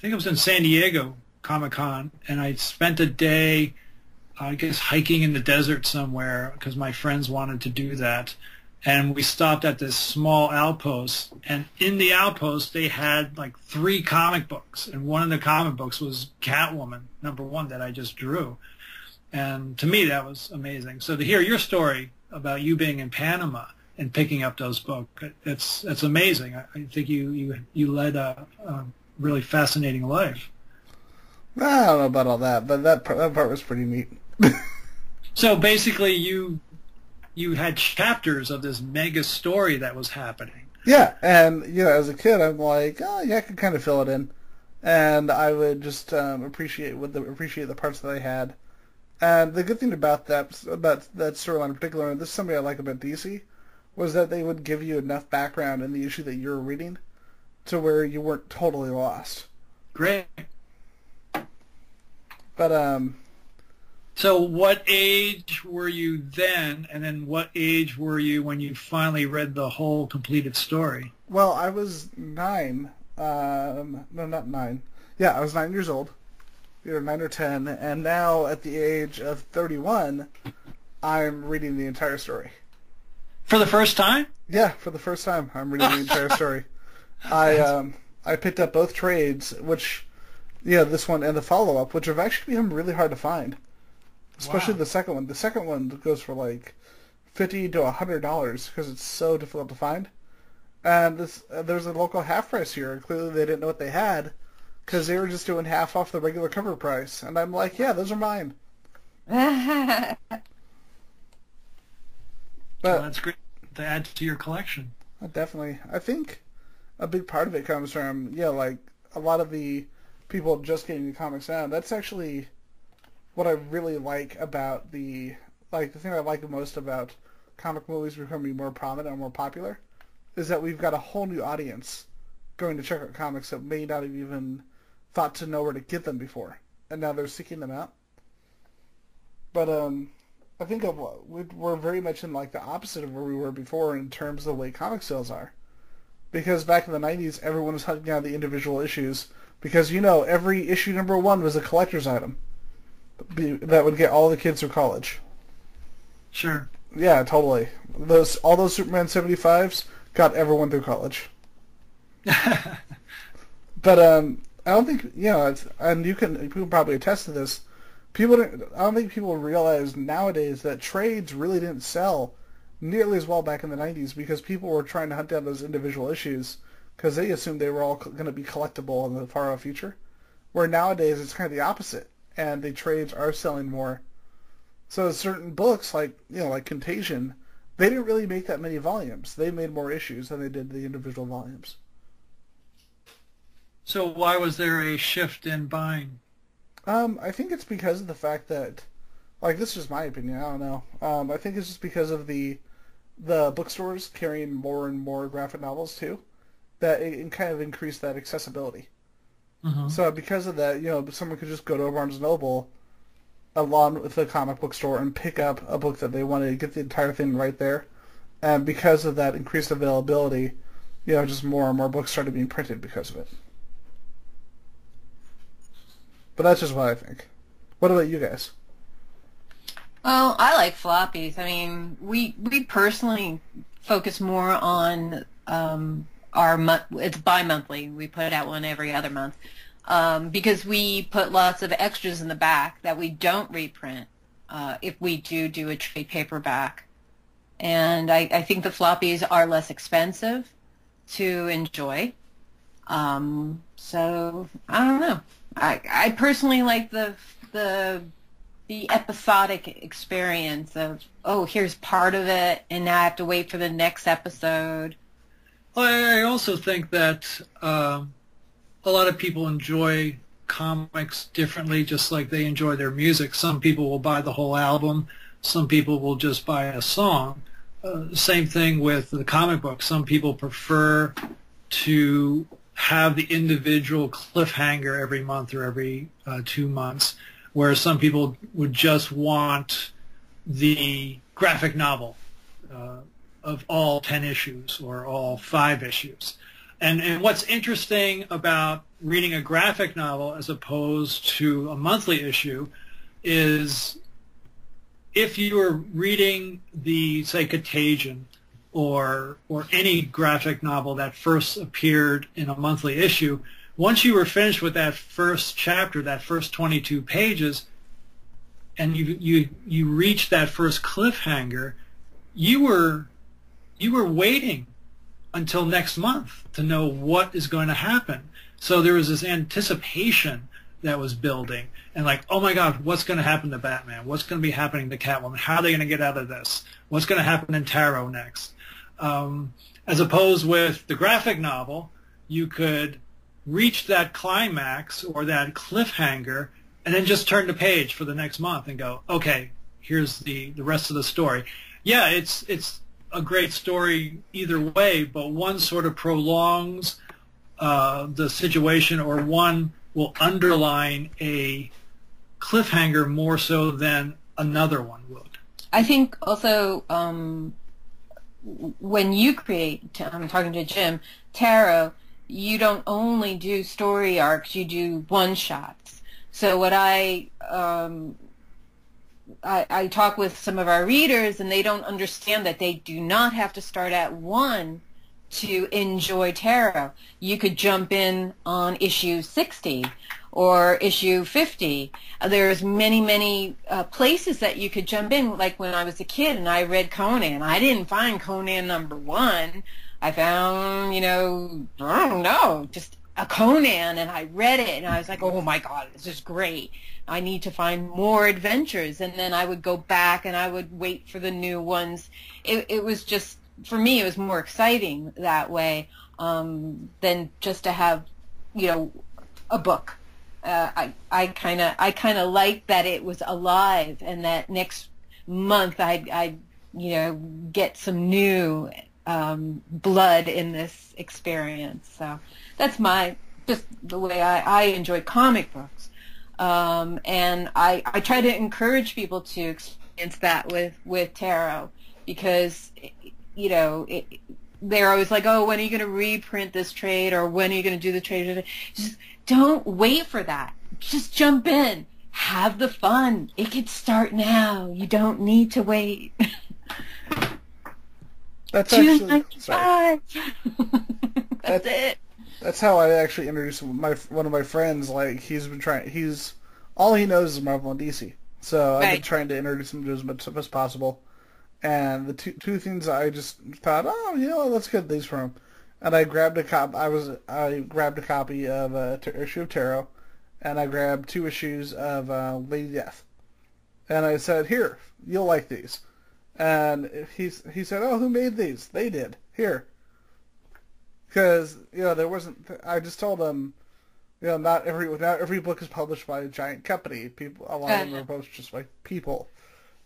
think it was in San Diego Comic-Con, and I spent a day, I guess, hiking in the desert somewhere because my friends wanted to do that. And we stopped at this small outpost, and in the outpost they had like 3 comic books, and one of the comic books was Catwoman #1 that I just drew. And to me that was amazing. So to hear your story about you being in Panama and picking up those books, it's amazing. I think you led a really fascinating life. I don't know about all that, but that part was pretty neat. So basically you had chapters of this mega story that was happening. Yeah, and as a kid, I'm like, oh yeah, I could kind of fill it in, and I would just appreciate the parts that I had. And the good thing about that storyline in particular, and this is something I like about DC, was that they would give you enough background in the issue that you were reading to where you weren't totally lost. Great. But so what age were you then, and then what age were you when you finally read the whole completed story? Well, I was 9. No, not 9. Yeah, I was 9 years old. 9 or 10, and now at the age of 31, I'm reading the entire story. For the first time? Yeah, for the first time, I'm reading the entire story. I picked up both trades, which, this one and the follow-up, which have actually become really hard to find. Especially the second one. The second one goes for like $50 to $100 because it's so difficult to find. And there's a local half price here. Clearly they didn't know what they had because they were just doing half off the regular cover price. And I'm like, yeah, those are mine. Well, But that's great to add to your collection. definitely, I think a big part of it comes from, like a lot of the people just getting the comics now. That's actually what I really like about the thing I like the most about comic movies becoming more prominent and more popular is that we've got a whole new audience going to check out comics that may not have even thought to know where to get them before, and now they're seeking them out. But I think of we're very much in like the opposite of where we were before in terms of the way comic sales are. Because back in the 90s, everyone was hunting down the individual issues because, every issue number 1 was a collector's item that would get all the kids through college. Sure. Yeah, totally. All those Superman 75s got everyone through college. But I don't think, and you can probably attest to this, I don't think people realize nowadays that trades really didn't sell nearly as well back in the 90s because people were trying to hunt down those individual issues because they assumed they were all going to be collectible in the far off future. Where nowadays it's kind of the opposite, and the trades are selling more. So certain books, like Contagion, they didn't really make that many volumes. They made more issues than they did the individual volumes. So why was there a shift in buying? I think it's because of the fact that, this is my opinion, I don't know. I think it's just because of the bookstores carrying more and more graphic novels too, that it kind of increased that accessibility. Mm-hmm. So because of that, someone could just go to a Barnes & Noble along with the comic book store and pick up a book that they wanted to get the entire thing right there. And because of that increased availability, just more and more books started being printed because of it. But that's just what I think. What about you guys? Well, I like floppies. I mean, we personally focus more on it's bi-monthly. We put out one every other month because we put lots of extras in the back that we don't reprint if we do a trade paperback. And I think the floppies are less expensive to enjoy. So I don't know. I personally like the episodic experience of, here's part of it, and now I have to wait for the next episode. Well, I also think that a lot of people enjoy comics differently, just like they enjoy their music. Some people will buy the whole album. Some people will just buy a song. Same thing with the comic book. Some people prefer to have the individual cliffhanger every month or every 2 months, whereas some people would just want the graphic novel of all 10 issues or all 5 issues. And what's interesting about reading a graphic novel as opposed to a monthly issue is if you are reading the, say, Contagion or any graphic novel that first appeared in a monthly issue, once you were finished with that first chapter, that first 22 pages, and you reached that first cliffhanger, you were waiting until next month to know what is going to happen. So there was this anticipation that was building, and like, oh my God, what's going to happen to Batman? What's going to be happening to Catwoman? How are they going to get out of this? What's going to happen in Tarot next? As opposed with the graphic novel, you could reach that climax or that cliffhanger and then just turn the page for the next month and go, okay, here's the rest of the story. Yeah, it's a great story either way, but one sort of prolongs the situation, or one will underline a cliffhanger more so than another one would. I think also when you create, I'm talking to Jim, tarot, you don't only do story arcs, you do one-shots. So what I talk with some of our readers, and they don't understand that they do not have to start at 1 to enjoy tarot. You could jump in on issue 60 or issue 50. There's many places that you could jump in. Like when I was a kid and I read Conan, I didn't find Conan number 1. I found, I don't know, just a Conan, and I read it, and I was like, oh my God, this is great. I need to find more adventures. And then I would go back and I would wait for the new ones. It was just, for me, it was more exciting that way than just to have, a book. I kind of liked that it was alive, and that next month I'd get some new blood in this experience. So that's just the way I enjoy comic books. And I try to encourage people to experienced that with tarot because, you know, they're always like, oh, when are you going to reprint this trade, or when are you going to do the trade? Just don't wait for that. Just jump in. Have the fun. It can start now. You don't need to wait. That's actually sorry. That's it. That's how I actually introduced one of my friends. Like, all he knows is Marvel and DC. So I've been trying to introduce him to as much as possible. And the two things I just thought, oh, you know, let's get these from him. And I grabbed a copy. I grabbed a copy of an issue of Tarot, and I grabbed 2 issues of Lady Death. And I said, here, you'll like these. And he said, oh, who made these? They did. Here. Because, you know, there wasn't. I just told him, you know, not every book is published by a giant company. A lot of them are published just by people.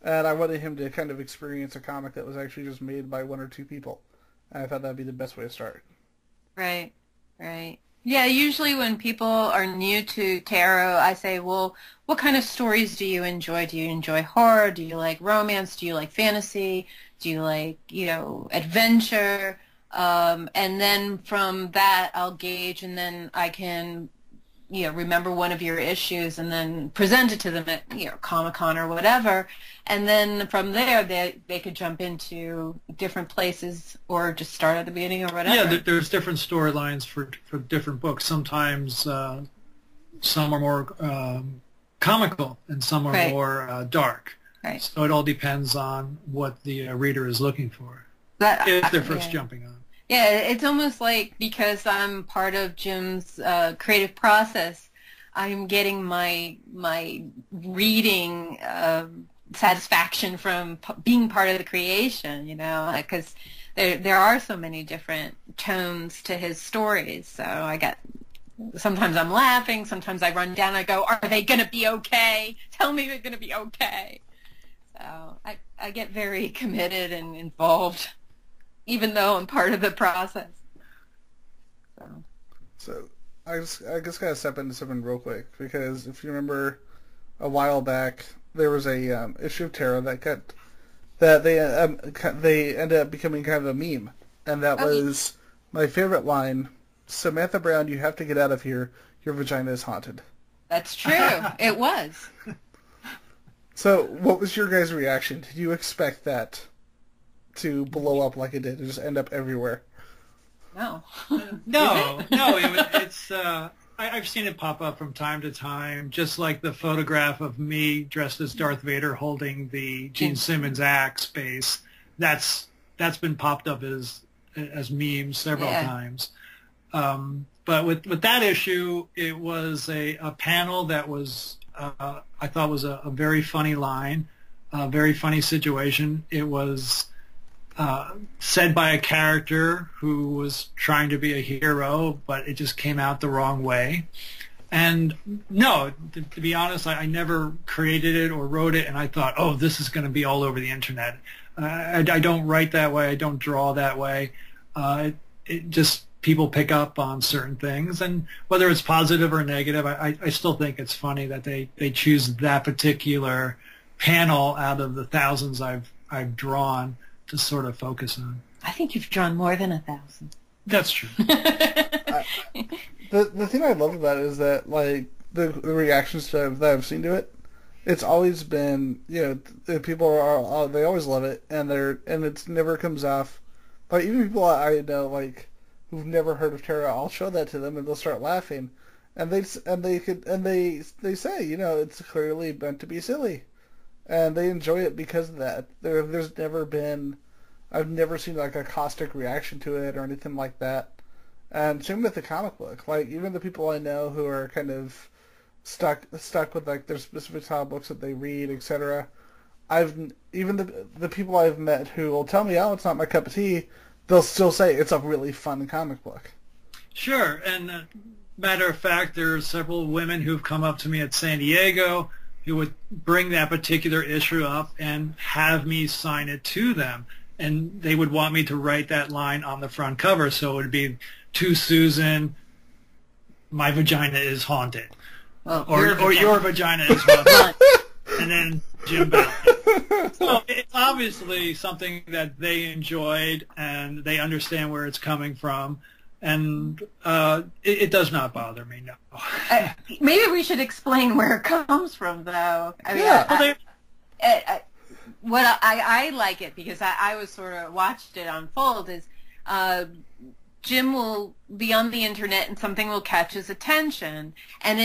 And I wanted him to kind of experience a comic that was actually just made by 1 or 2 people. And I thought that'd be the best way to start. Right. Yeah, usually when people are new to tarot, I say, well, what kind of stories do you enjoy? Do you enjoy horror? Do you like romance? Do you like fantasy? Do you like, you know, adventure? And then from that, I'll gauge, and then I can, you know, remember one of your issues and then present it to them at, you know, Comic-Con or whatever. And then from there, they could jump into different places or just start at the beginning or whatever. Yeah, there's different storylines for different books. Sometimes some are more comical and some are more dark. Right. So it all depends on what the reader is looking for if they're first jumping on. Yeah, it's almost like because I'm part of Jim's creative process, I'm getting my reading satisfaction from being part of the creation, you know, because there are so many different tones to his stories. So sometimes I'm laughing, sometimes I run down and I go, are they going to be okay? Tell me they're going to be okay. So I get very committed and involved, even though I'm part of the process. So I just gotta step into something real quick, because if you remember a while back, there was a issue of Tarot that they ended up becoming kind of a meme, and that was my favorite line: "Samantha Brown, you have to get out of here. Your vagina is haunted." That's true. It was. So, what was your guys' reaction? Did you expect that to blow up like it did, and just end up everywhere? No. No. It's I've seen it pop up from time to time, just like the photograph of me dressed as Darth Vader holding the Gene Simmons axe base. That's been popped up as memes several times. But with that issue, it was a panel that was I thought was a very funny line, a very funny situation. It was said by a character who was trying to be a hero, but it just came out the wrong way. And no, to be honest, I never created it or wrote it, and I thought, oh, this is going to be all over the internet. I don't write that way. I don't draw that way. It just, people pick up on certain things, and whether it's positive or negative, I still think it's funny that they choose that particular panel out of the thousands I've drawn to sort of focus on. I think you've drawn more than 1,000. That's true. The thing I love about it is that, like, the reactions that I've seen to it, it's always been, you know, the people they always love it, and it never comes off. Like, even people I know, like, who've never heard of tarot, I'll show that to them and they'll start laughing, and they say, you know, it's clearly meant to be silly. And they enjoy it because of that. There's never been, I've never seen like a caustic reaction to it or anything like that. And same with the comic book. Like, even the people I know who are kind of stuck with like their specific style books that they read, etc. Even the people I've met who will tell me, oh, it's not my cup of tea, they'll still say it's a really fun comic book. Sure, and matter of fact, there are several women who've come up to me at San Diego who would bring that particular issue up and have me sign it to them. And they would want me to write that line on the front cover. So it would be, to Susan, my vagina is haunted. Well, or your vagina is haunted. And then Jim Balent. So it's obviously something that they enjoyed, and they understand where it's coming from. And it does not bother me, no. Maybe we should explain where it comes from, though. I mean, I like it because I was sort of watched it unfold is Jim will be on the internet and something will catch his attention, and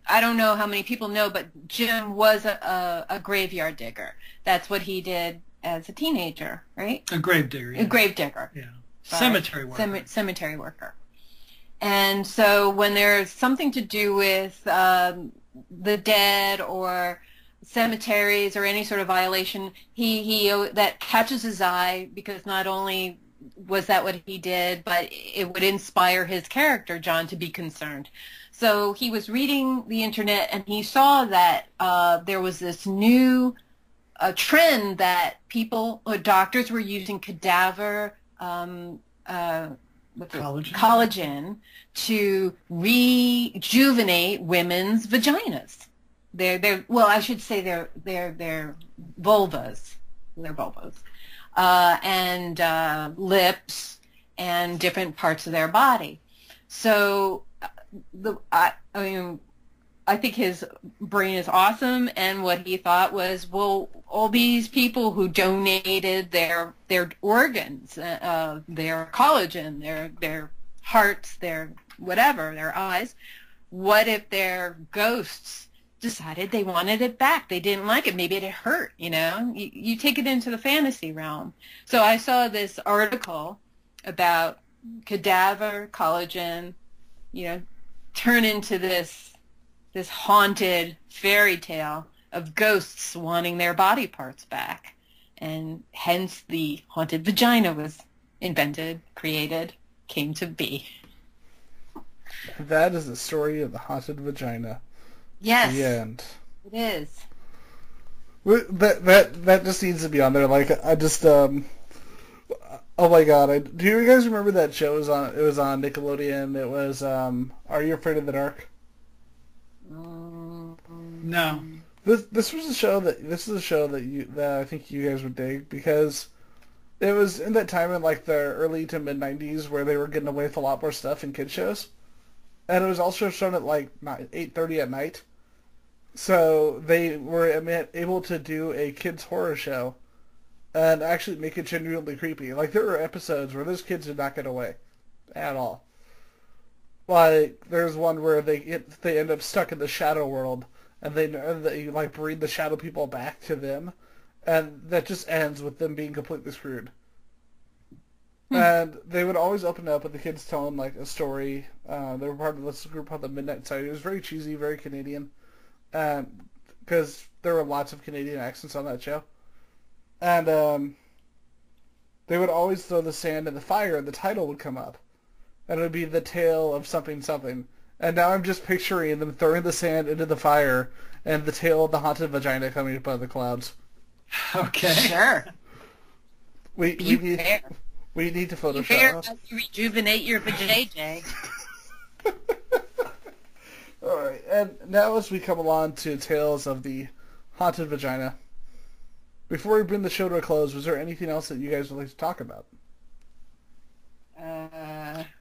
I don't know how many people know, but Jim was a graveyard digger. That's what he did as a teenager, right? A grave digger. Yeah. A grave digger. Yeah. Cemetery worker. Cemetery worker. And so when there's something to do with the dead or cemeteries or any sort of violation, he that catches his eye, because not only was that what he did, but it would inspire his character, John, to be concerned. So he was reading the internet and he saw that there was this new trend that people or doctors were using cadaver collagen to rejuvenate women's vaginas. I should say their vulvas. Their vulvas. And lips and different parts of their body. So I think his brain is awesome, and what he thought was, well, all these people who donated their organs, their collagen, their hearts, their whatever, their eyes, what if their ghosts decided they wanted it back? They didn't like it. Maybe it hurt, You take it into the fantasy realm. So I saw this article about cadaver collagen, turn into this haunted fairy tale of ghosts wanting their body parts back. And hence the haunted vagina was invented, created, came to be. That is the story of the haunted vagina. Yes. The end. It is. That just needs to be on there. Like, I just, oh my god. Do you guys remember that show? It was on Nickelodeon. It was, Are You Afraid of the Dark? No. This is a show that I think you guys would dig, because it was in that time in like the early to mid 90s where they were getting away with a lot more stuff in kid shows, and it was also shown at like 8:30 at night. So they were able to do a kids horror show and actually make it genuinely creepy. Like, there were episodes where those kids did not get away at all. Like, there's one where they end up stuck in the shadow world, and they like breed the shadow people back to them, and that just ends with them being completely screwed. And they would always open up with the kids telling like a story. They were part of this group called the Midnight Society. It was very cheesy, very Canadian, because there were lots of Canadian accents on that show. And they would always throw the sand in the fire, and the title would come up, and it would be The Tale of Something Something. And now I'm just picturing them throwing the sand into the fire and the tale of the haunted vagina coming up out of the clouds. Okay. Sure. We need to Photoshop. You rejuvenate your vajayjay. All right, and now as we come along to Tales of the Haunted Vagina, before we bring the show to a close, was there anything else that you guys would like to talk about?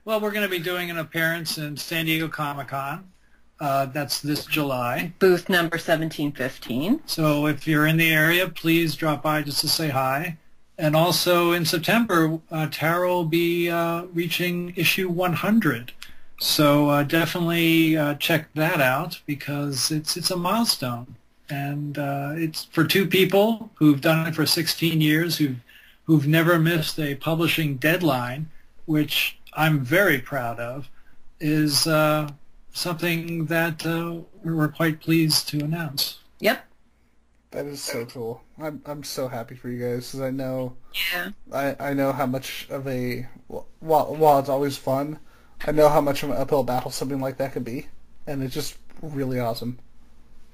Well, we're going to be doing an appearance in San Diego Comic-Con. That's this July. Booth number 1715. So if you're in the area, please drop by just to say hi. And also in September, Tara will be reaching issue 100. So definitely check that out, because it's a milestone. And it's for two people who've done it for 16 years, who've never missed a publishing deadline, which I'm very proud of, is something that we're quite pleased to announce. Yep. That is so cool. I'm so happy for you guys, because I know I know how much of a while it's always fun, I know how much of an uphill battle something like that can be, and it's just really awesome.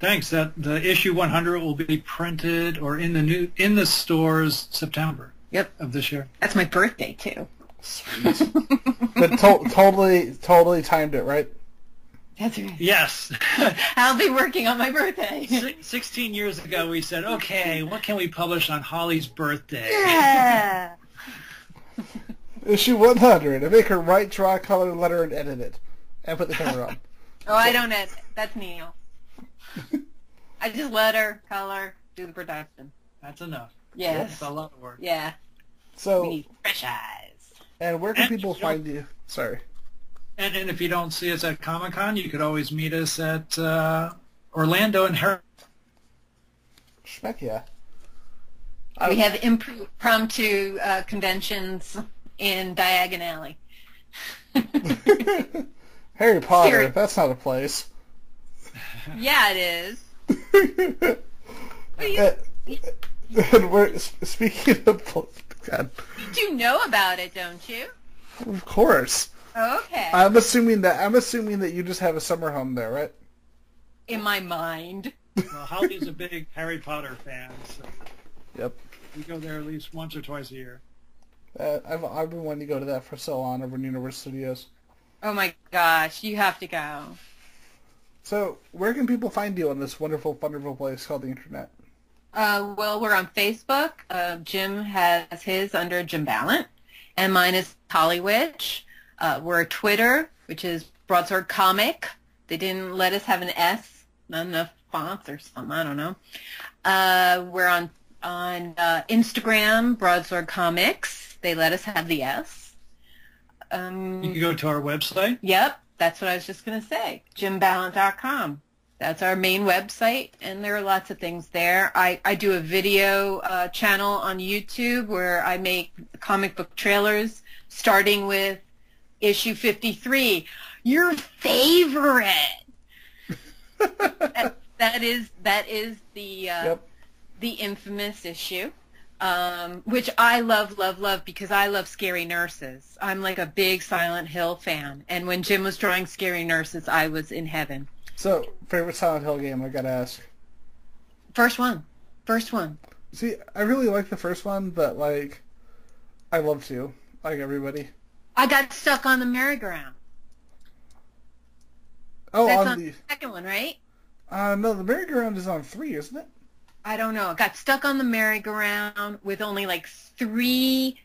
Thanks. That the issue 100 will be printed or in the stores September. Yep. Of this year. That's my birthday too. Sweet. But totally timed it, right? That's right. Yes. I'll be working on my birthday. 16 years ago, we said, okay, what can we publish on Holly's birthday? Yeah. Issue 100. I make her write, draw, color, letter, and edit it. And put the camera on. Oh, I don't edit. That's Neil. I just letter, color, do the production. That's enough. Yes. That's a lot of work. Yeah. We So, need fresh eyes. and where can people find you? Sorry. And if you don't see us at Comic-Con, you could always meet us at Orlando and Harry. Heck yeah. We have impromptu conventions in Diagon Alley. Harry Potter, Scary. that's not a place. Yeah, it is. And we're, speaking of... God, You know about it, don't you? of course. Okay. I'm assuming that you just have a summer home there, right? In my mind. Well, Holly's a big Harry Potter fan, so Yep. we go there at least once or twice a year. I've been wanting to go to that for so long over in Universal Studios. Oh my gosh, you have to go. So, where can people find you on this wonderful, wonderful place called the Internet? Well, we're on Facebook. Jim has his under Jim Balent, and mine is Holly Witch. We're Twitter, which is Broadsword Comic. They didn't let us have an S, not enough fonts or something. I don't know. We're on Instagram, Broadsword Comics. They let us have the S. You can go to our website. Yep, that's what I was just going to say. JimBalent.com. That's our main website, and there are lots of things there. I do a video channel on YouTube where I make comic book trailers, starting with issue 53, your favorite. that is the infamous issue, which I love because I love scary nurses. I'm like a big Silent Hill fan, and when Jim was drawing scary nurses, I was in heaven. So, favorite Silent Hill game, I gotta ask. First one. See, I really like the first one, but, like, I love to, like everybody. I got stuck on the merry-go-round. Oh, That's on the second one, right? No, the merry-go-round is on 3, isn't it? I don't know. I got stuck on the merry-go-round with only like 3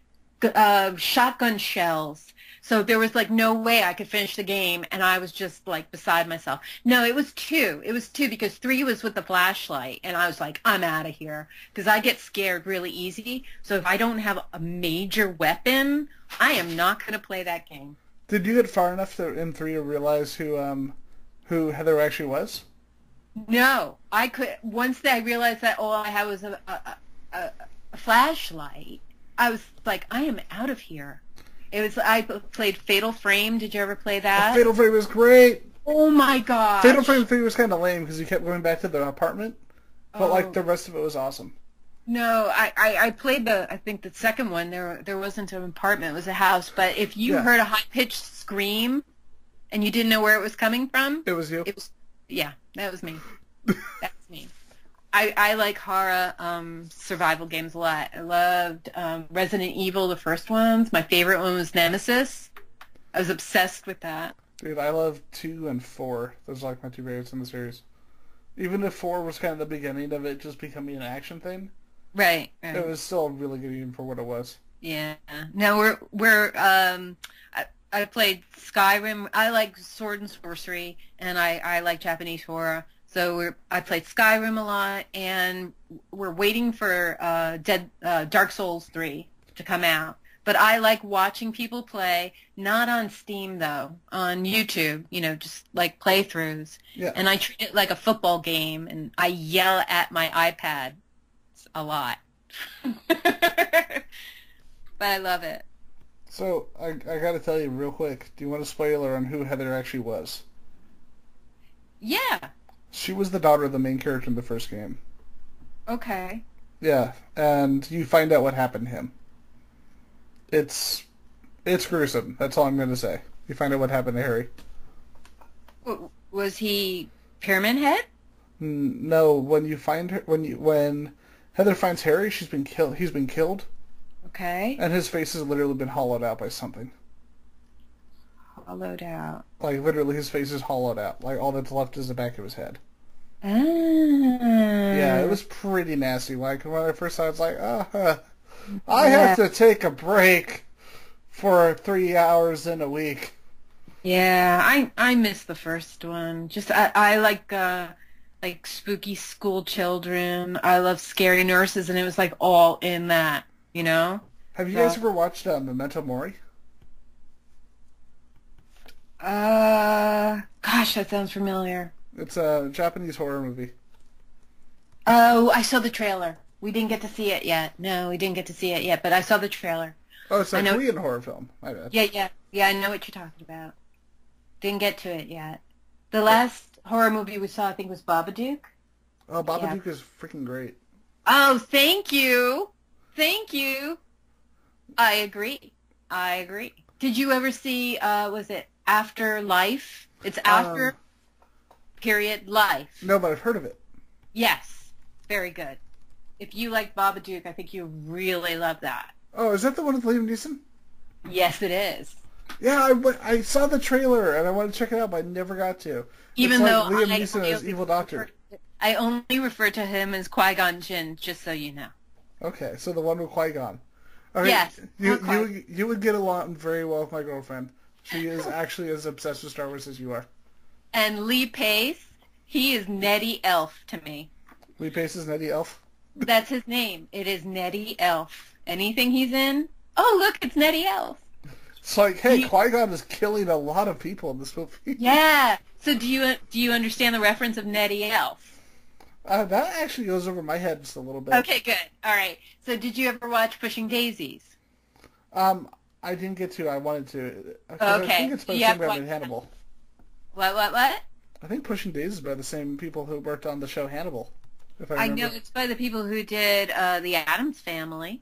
shotgun shells. So there was like no way I could finish the game, and I was just like beside myself. No, it was 2. It was 2 because 3 was with the flashlight, and I was like, I'm out of here because I get scared really easy. So if I don't have a major weapon, I am not going to play that game. Did you get far enough in 3 to realize who Heather actually was? No, I could. Once I realized that all I had was a flashlight, I was like, I am out of here. I played Fatal Frame. Did you ever play that? Fatal Frame was great. Oh my god. Fatal Frame 3 was kind of lame because you kept going back to the apartment, but like the rest of it was awesome. No, I played I think the second one. There wasn't an apartment; it was a house. But if you heard a high pitched scream, and you didn't know where it was coming from, it was you. Yeah, that was me. That's me. I like horror survival games a lot. I loved Resident Evil, the first ones. My favorite one was Nemesis. I was obsessed with that. Dude, I love 2 and 4. Those are like my 2 favorites in the series. Even if 4 was kind of the beginning of it just becoming an action thing. Right. It was still a really good game for what it was. Yeah. No, I played Skyrim. I like sword and sorcery, and I like Japanese horror. So I played Skyrim a lot, and we're waiting for Dark Souls 3 to come out. But I like watching people play, not on Steam though, on YouTube, just like playthroughs. Yeah. And I treat it like a football game, and I yell at my iPad a lot. But I love it. So, I gotta tell you real quick, do you want a spoiler on who Heather actually was? Yeah. She was the daughter of the main character in the first game. Okay. Yeah, and you find out what happened to him. It's gruesome, that's all I'm gonna say. You find out what happened to Harry. Was he Pyramid Head? No, when you find her, when Heather finds Harry, he's been killed. Okay. And his face has literally been hollowed out by something. Hollowed out. Like, literally, his face is hollowed out. Like, all that's left is the back of his head. Ah. Yeah, it was pretty nasty. Like, when I first saw it, I was like, I have to take a break for 3 hours in a week. Yeah, I miss the first one. Just I like spooky school children. I love scary nurses, and it was like all in that, you know? Have you guys ever watched Memento Mori? Gosh, that sounds familiar. It's a Japanese horror movie. Oh, I saw the trailer. We didn't get to see it yet. No, we didn't get to see it yet, but I saw the trailer. Oh, it's a Korean horror film. My bad. Yeah, I know what you're talking about. Didn't get to it yet. The last horror movie we saw, I think, was Babadook. Oh, Babadook is freaking great. Oh, thank you. Thank you. I agree. Did you ever see, was it After Life? It's After, period, Life. No, but I've heard of it. Yes. Very good. If you like Babadook, I think you really love that. Oh, is that the one with Liam Neeson? Yes, it is. Yeah, I saw the trailer, and I wanted to check it out, but I never got to. Even it's though like Liam Neeson as Evil Doctor. I only refer to him as Qui-Gon Jinn, just so you know. Okay, so the one with Qui-Gon. Okay, yes. You would get along very well with my girlfriend. She is actually as obsessed with Star Wars as you are. And Lee Pace, he is Nettie Elf to me. Lee Pace is Nettie Elf? That's his name. It is Nettie Elf. Anything he's in, oh, look, it's Nettie Elf. It's like, hey, Qui-Gon is killing a lot of people in this movie. Yeah. So do you understand the reference of Nettie Elf? That actually goes over my head just a little bit. Okay, good. All right. So did you ever watch Pushing Daisies? I didn't get to. I wanted to. Okay. I think it's by the same guy in Hannibal. What? I think Pushing Daisies is by the same people who worked on the show Hannibal. If I know it's by the people who did The Addams Family.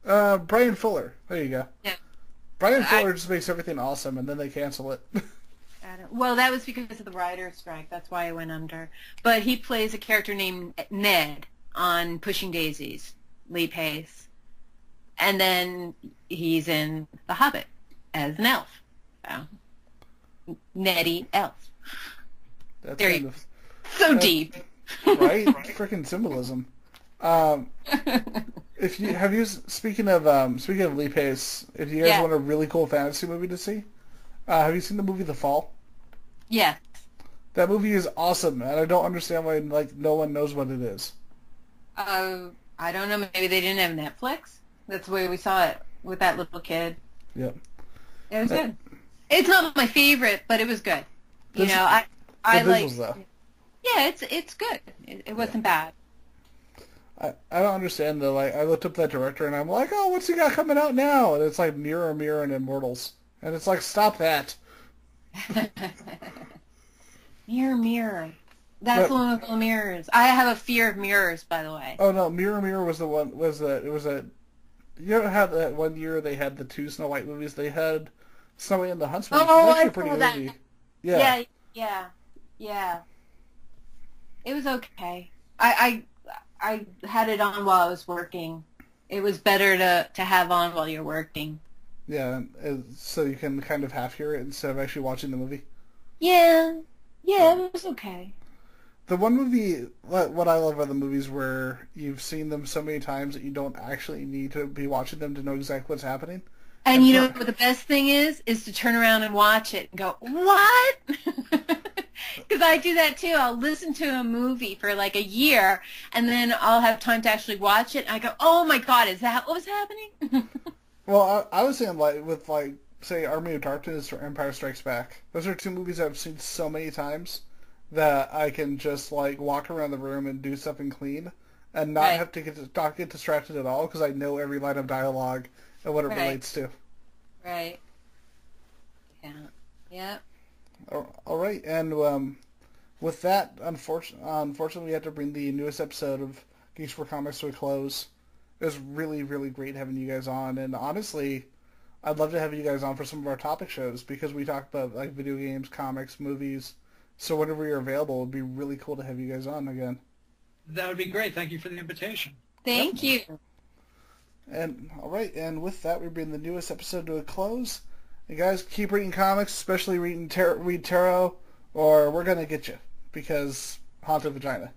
Brian Fuller. There you go. Yeah. Brian Fuller just makes everything awesome, and then they cancel it. Well, that was because of the writer's strike. That's why it went under. But he plays a character named Ned on Pushing Daisies, Lee Pace. And then he's in The Hobbit as an elf. So, Nettie Elf. That's there kind you of, so deep. Right? Freaking symbolism. Speaking of Lee Pace, if you guys want a really cool fantasy movie to see, have you seen the movie The Fall? Yeah. That movie is awesome, and I don't understand why no one knows what it is. I don't know. Maybe they didn't have Netflix. That's the way we saw it with that little kid. Yep. It was good. It's not my favorite, but it was good. I like. Visuals, though. Yeah, it's good. It wasn't bad. I don't understand though. Like, I looked up that director and I'm like, oh, what's he got coming out now? And it's like Mirror, Mirror, and Immortals, and it's like, stop that. Mirror, Mirror. That's the one with the mirrors. I have a fear of mirrors, by the way. Oh no, Mirror, Mirror was the one. You know how that one year they had the two Snow White movies? They had Snow White and the Huntsman. Oh, I saw that. Movie. Yeah. It was okay. I had it on while I was working. It was better to have on while you're working. Yeah, so you can kind of half hear it instead of actually watching the movie. Yeah, it was okay. The one movie, what I love are the movies where you've seen them so many times that you don't actually need to be watching them to know exactly what's happening. And you know what the best thing is to turn around and watch it and go, what? Because I do that too. I'll listen to a movie for like a year, and then I'll have time to actually watch it, and I go, oh my God, is that what was happening? Well, I was saying, say, Army of Darkness or Empire Strikes Back. Those are two movies I've seen so many times that I can just, walk around the room and do something clean and not have to get distracted at all because I know every line of dialogue and what it relates to. Right. Yeah. All right, and with that, unfortunately, we have to bring the newest episode of Geeks4Comics to a close. It was really, really great having you guys on, and honestly, I'd love to have you guys on for some of our topic shows because we talk about video games, comics, movies. So whenever you're available, it would be really cool to have you guys on again. That would be great. Thank you for the invitation. Thank you. And all right, and with that, we bring the newest episode to a close. You guys keep reading comics, especially read tarot, or we're going to get you, because Haunted Vagina.